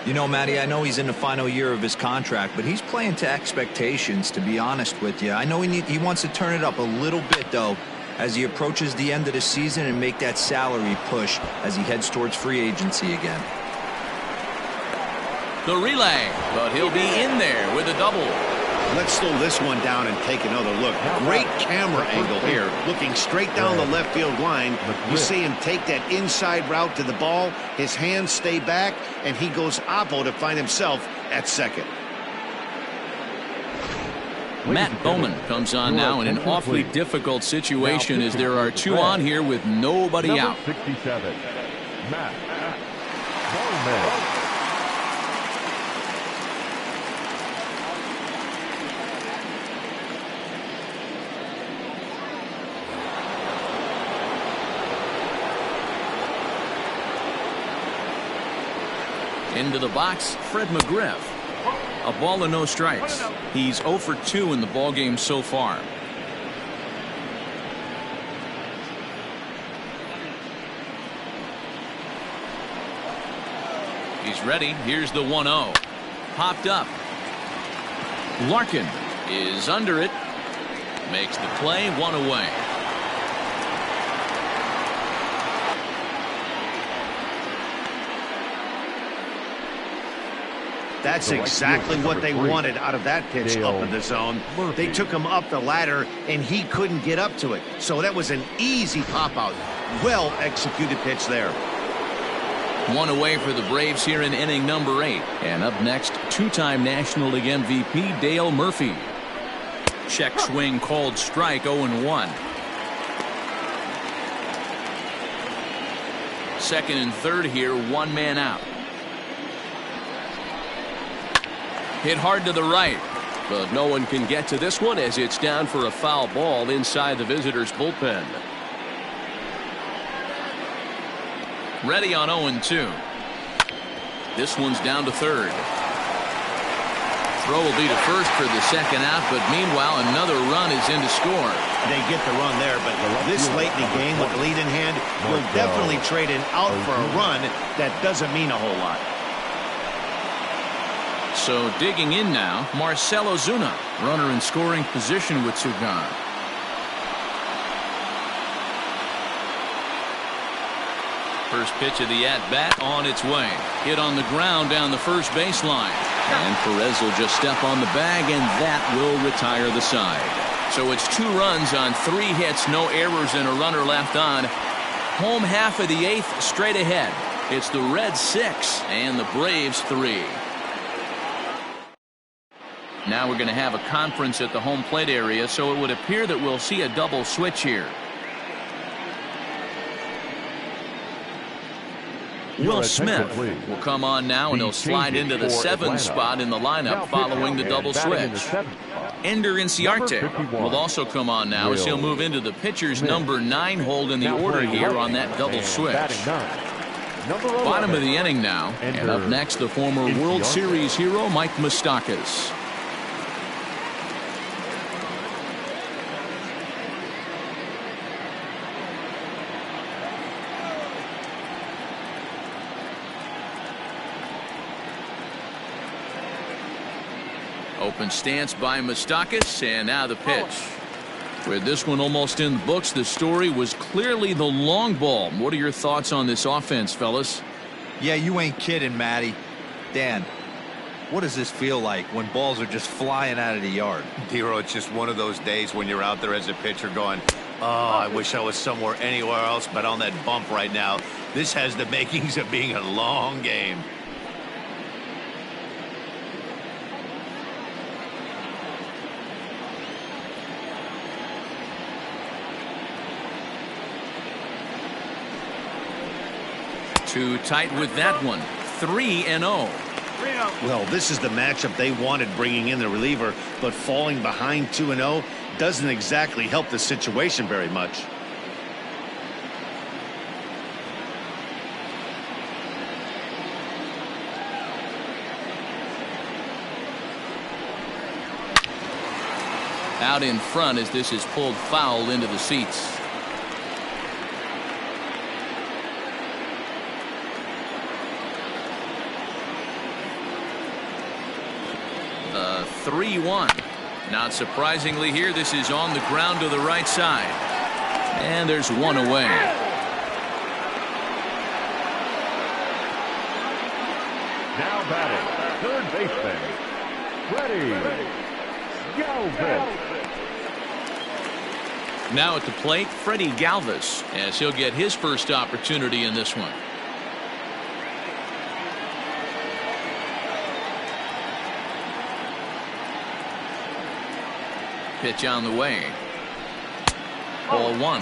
You know, Matty, I know he's in the final year of his contract, but he's playing to expectations, to be honest with you. I know he wants to turn it up a little bit, though, as he approaches the end of the season and make that salary push as he heads towards free agency again. The relay, but he'll be in there with a double. Let's slow this one down and take another look. Great camera angle here, looking straight down the left field line. You see him take that inside route to the ball. His hands stay back, and he goes oppo to find himself at second. Matt Bowman comes on now in an awfully difficult situation as there are 2 on here with nobody out. 67, Matt Bowman. Into the box, Fred McGriff. A ball and no strikes. He's 0 for 2 in the ballgame so far. He's ready. Here's the 1-0. Popped up. Larkin is under it. Makes the play, 1 away. That's exactly what they wanted out of that pitch up in the zone. They took him up the ladder, and he couldn't get up to it. So that was an easy pop-out. Well-executed pitch there. 1 away for the Braves here in inning number 8. And up next, 2-time National League MVP Dale Murphy. Check swing called strike, 0-1. Second and third here, 1 man out. Hit hard to the right, but no one can get to this one as it's down for a foul ball inside the visitors' bullpen. Ready on 0-2. This one's down to third. Throw will be to first for the second out, but meanwhile another run is in to score. They get the run there, but this late in the game with the lead in hand will definitely trade an out for a run that doesn't mean a whole lot. So digging in now, Marcell Ozuna, runner in scoring position with 2 gone. First pitch of the at-bat on its way. Hit on the ground down the first baseline. And Perez will just step on the bag, and that will retire the side. So it's 2 runs on 3 hits, no errors, and a runner left on. Home half of the 8th, straight ahead. It's the Reds 6 and the Braves 3. Now we're going to have a conference at the home plate area, so it would appear that we'll see a double switch here. Will Smith will come on now, and he'll slide into the 7th spot in the lineup following the double switch. Ender Inciarte will also come on now as he'll move into the pitcher's number 9 hold in the order here on that double switch. Bottom of the inning now, and up next the former World Series hero Mike Moustakas. Open stance by Moustakas, and now the pitch. With this one almost in the books, the story was clearly the long ball. What are your thoughts on this offense, fellas? Yeah, you ain't kidding, Matty. Dan, what does this feel like when balls are just flying out of the yard? Dero, it's just one of those days when you're out there as a pitcher going, oh, I wish I was somewhere anywhere else but on that bump right now. This has the makings of being a long game. Too tight with that one. 3-0. Well, this is the matchup they wanted, bringing in the reliever, but falling behind 2-0 doesn't exactly help the situation very much. Out in front as this is pulled foul into the seats. The 3-1. Not surprisingly here, this is on the ground to the right side. And there's one away. Now batting, third baseman, Freddie Galvis. Now at the plate, Freddie Galvis, as he'll get his first opportunity in this one. Pitch on the way. Ball 1.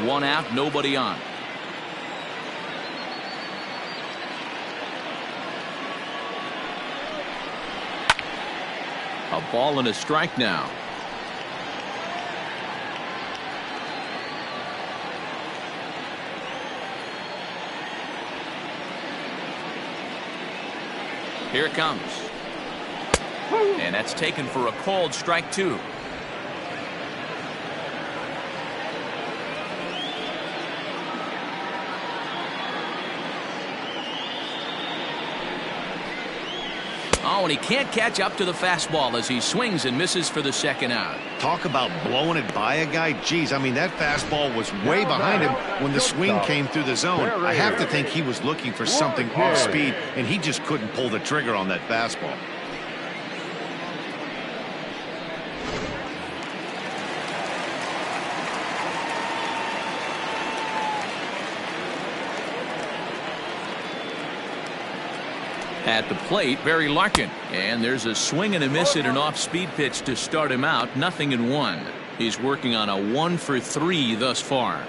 1 out, nobody on. A ball and a strike now. Here it comes. And that's taken for a called strike 2. Oh, and he can't catch up to the fastball as he swings and misses for the second out. Talk about blowing it by a guy. Geez, I mean, that fastball was way behind him when the swing came through the zone. I have to think he was looking for something off speed, and he just couldn't pull the trigger on that fastball. At the plate, Barry Larkin, and there's a swing and a miss at an off-speed pitch to start him out. 0-1. He's working on a 1-for-3 thus far.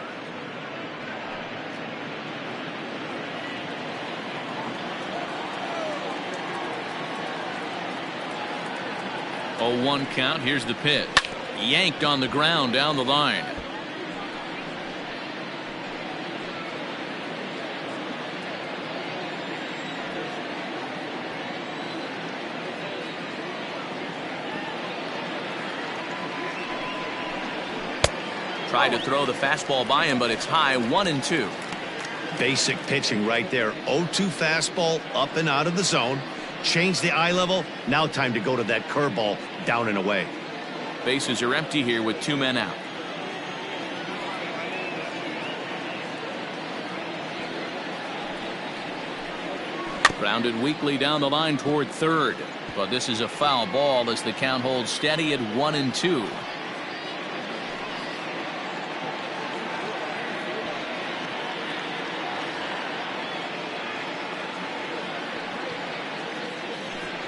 A 1 count. Here's the pitch. Yanked on the ground down the line. Tried to throw the fastball by him, but it's high. 1-2. Basic pitching right there. 0-2 fastball up and out of the zone. Change the eye level. Now time to go to that curveball down and away. Bases are empty here with 2 men out. Grounded weakly down the line toward third. But this is a foul ball as the count holds steady at 1-2.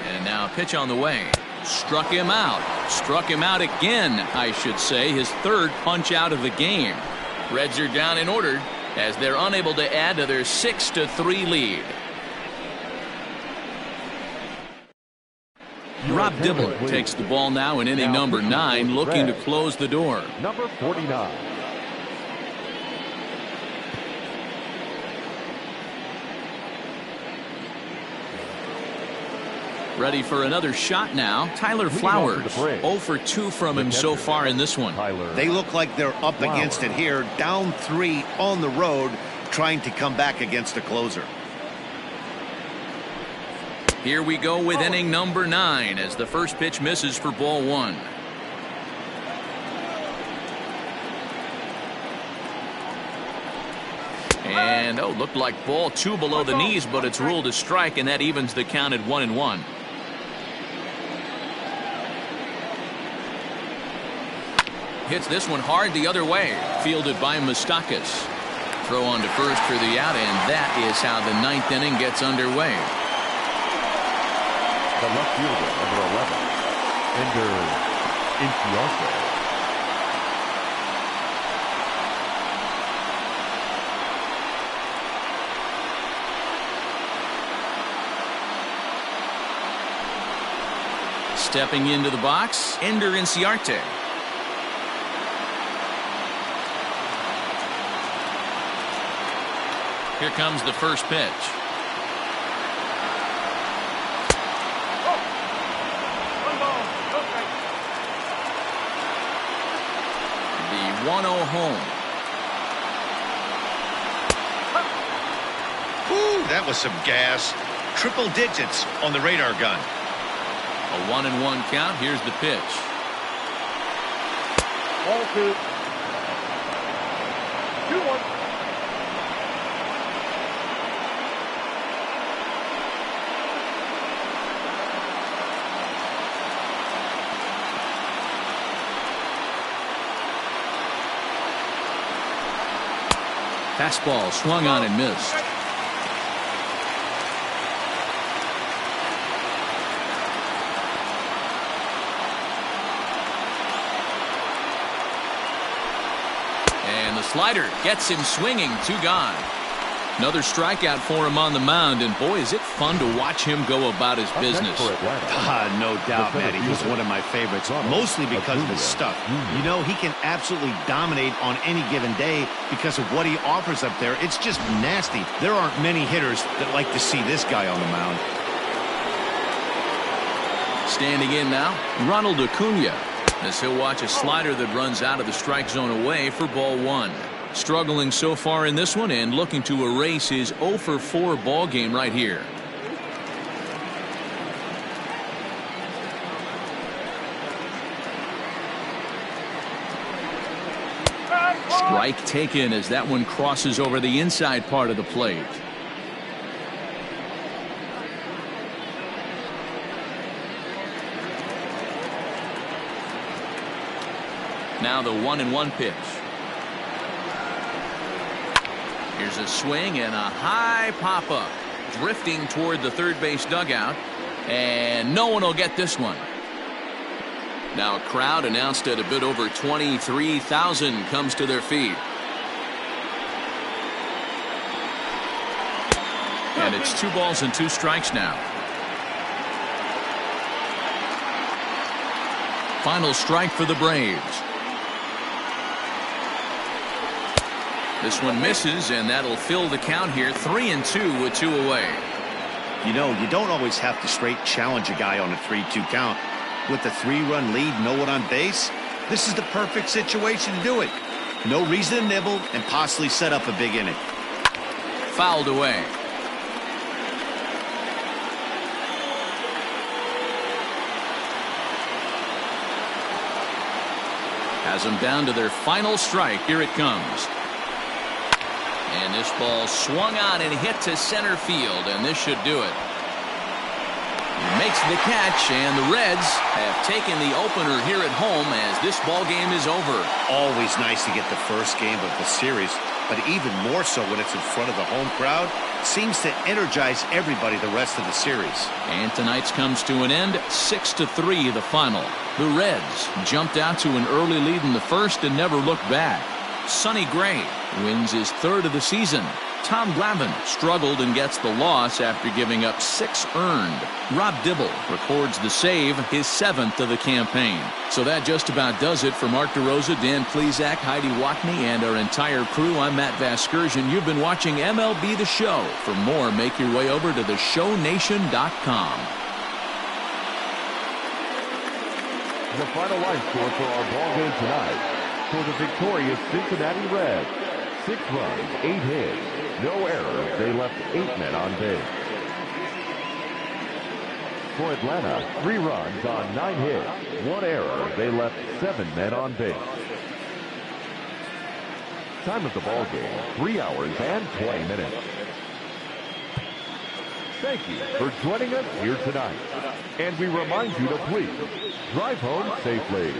And now pitch on the way. Struck him out. Struck him out again, I should say. His third punch out of the game. Reds are down in order as they're unable to add to their 6-3 lead. Rob Dibble takes the ball now in inning number 9, looking to close the door. Number 49. Ready for another shot now. Tyler Flowers. 0 for 2 from him so far in this one. They look like they're up against it here. Down 3 on the road, trying to come back against a closer. Here we go with inning number 9 as the first pitch misses for ball 1. And looked like ball 2 below the knees, but it's ruled a strike, and that evens the count at 1-1. Hits this one hard the other way. Fielded by Moustakas. Throw on to first for the out, and that is how the 9th inning gets underway. The left fielder, number 11, Ender Inciarte. Stepping into the box, Ender Inciarte. Here comes the first pitch. The 1-0 home. Woo, that was some gas. Triple digits on the radar gun. A 1-1 count. Here's the pitch. 1-2. 2-1. Fastball swung on and missed. And the slider gets him swinging. 2 gone. Another strikeout for him on the mound, and boy, is it fun to watch him go about his business. No doubt, Matty. He's one of my favorites, mostly because of his stuff. You know, he can absolutely dominate on any given day because of what he offers up there. It's just nasty. There aren't many hitters that like to see this guy on the mound. Standing in now, Ronald Acuna, as he'll watch a slider that runs out of the strike zone away for ball 1. Struggling so far in this one and looking to erase his 0 for 4 ball game right here. Strike taken as that one crosses over the inside part of the plate. Now the 1-1 pitch. Here's a swing and a high pop-up. Drifting toward the third base dugout. And no one will get this one. Now a crowd announced at a bit over 23,000 comes to their feet. And it's 2 balls and 2 strikes now. Final strike for the Braves. This one misses, and that'll fill the count here. 3-2 with 2 away. You know, you don't always have to straight challenge a guy on a 3-2 count. With a 3-run lead, no one on base, this is the perfect situation to do it. No reason to nibble and possibly set up a big inning. Fouled away. Has them down to their final strike. Here it comes. And this ball swung on and hit to center field, and this should do it. He makes the catch, and the Reds have taken the opener here at home as this ball game is over. Always nice to get the first game of the series, but even more so when it's in front of the home crowd. Seems to energize everybody the rest of the series. And tonight's comes to an end, 6-3 the final. The Reds jumped out to an early lead in the first and never looked back. Sonny Gray wins his third of the season. Tom Glavine struggled and gets the loss after giving up 6 earned. Rob Dibble records the save, his 7th of the campaign. So that just about does it for Mark DeRosa, Dan Plesac, Heidi Watney, and our entire crew. I'm Matt Vasgersian. You've been watching MLB The Show. For more, make your way over to theshownation.com. The final line score for our ball game tonight. For the victorious Cincinnati Reds, 6 runs, 8 hits, no errors. They left 8 men on base. For Atlanta, 3 runs on 9 hits, 1 error. They left 7 men on base. Time of the ball game, 3 hours and 20 minutes. Thank you for joining us here tonight. And we remind you to please drive home safely.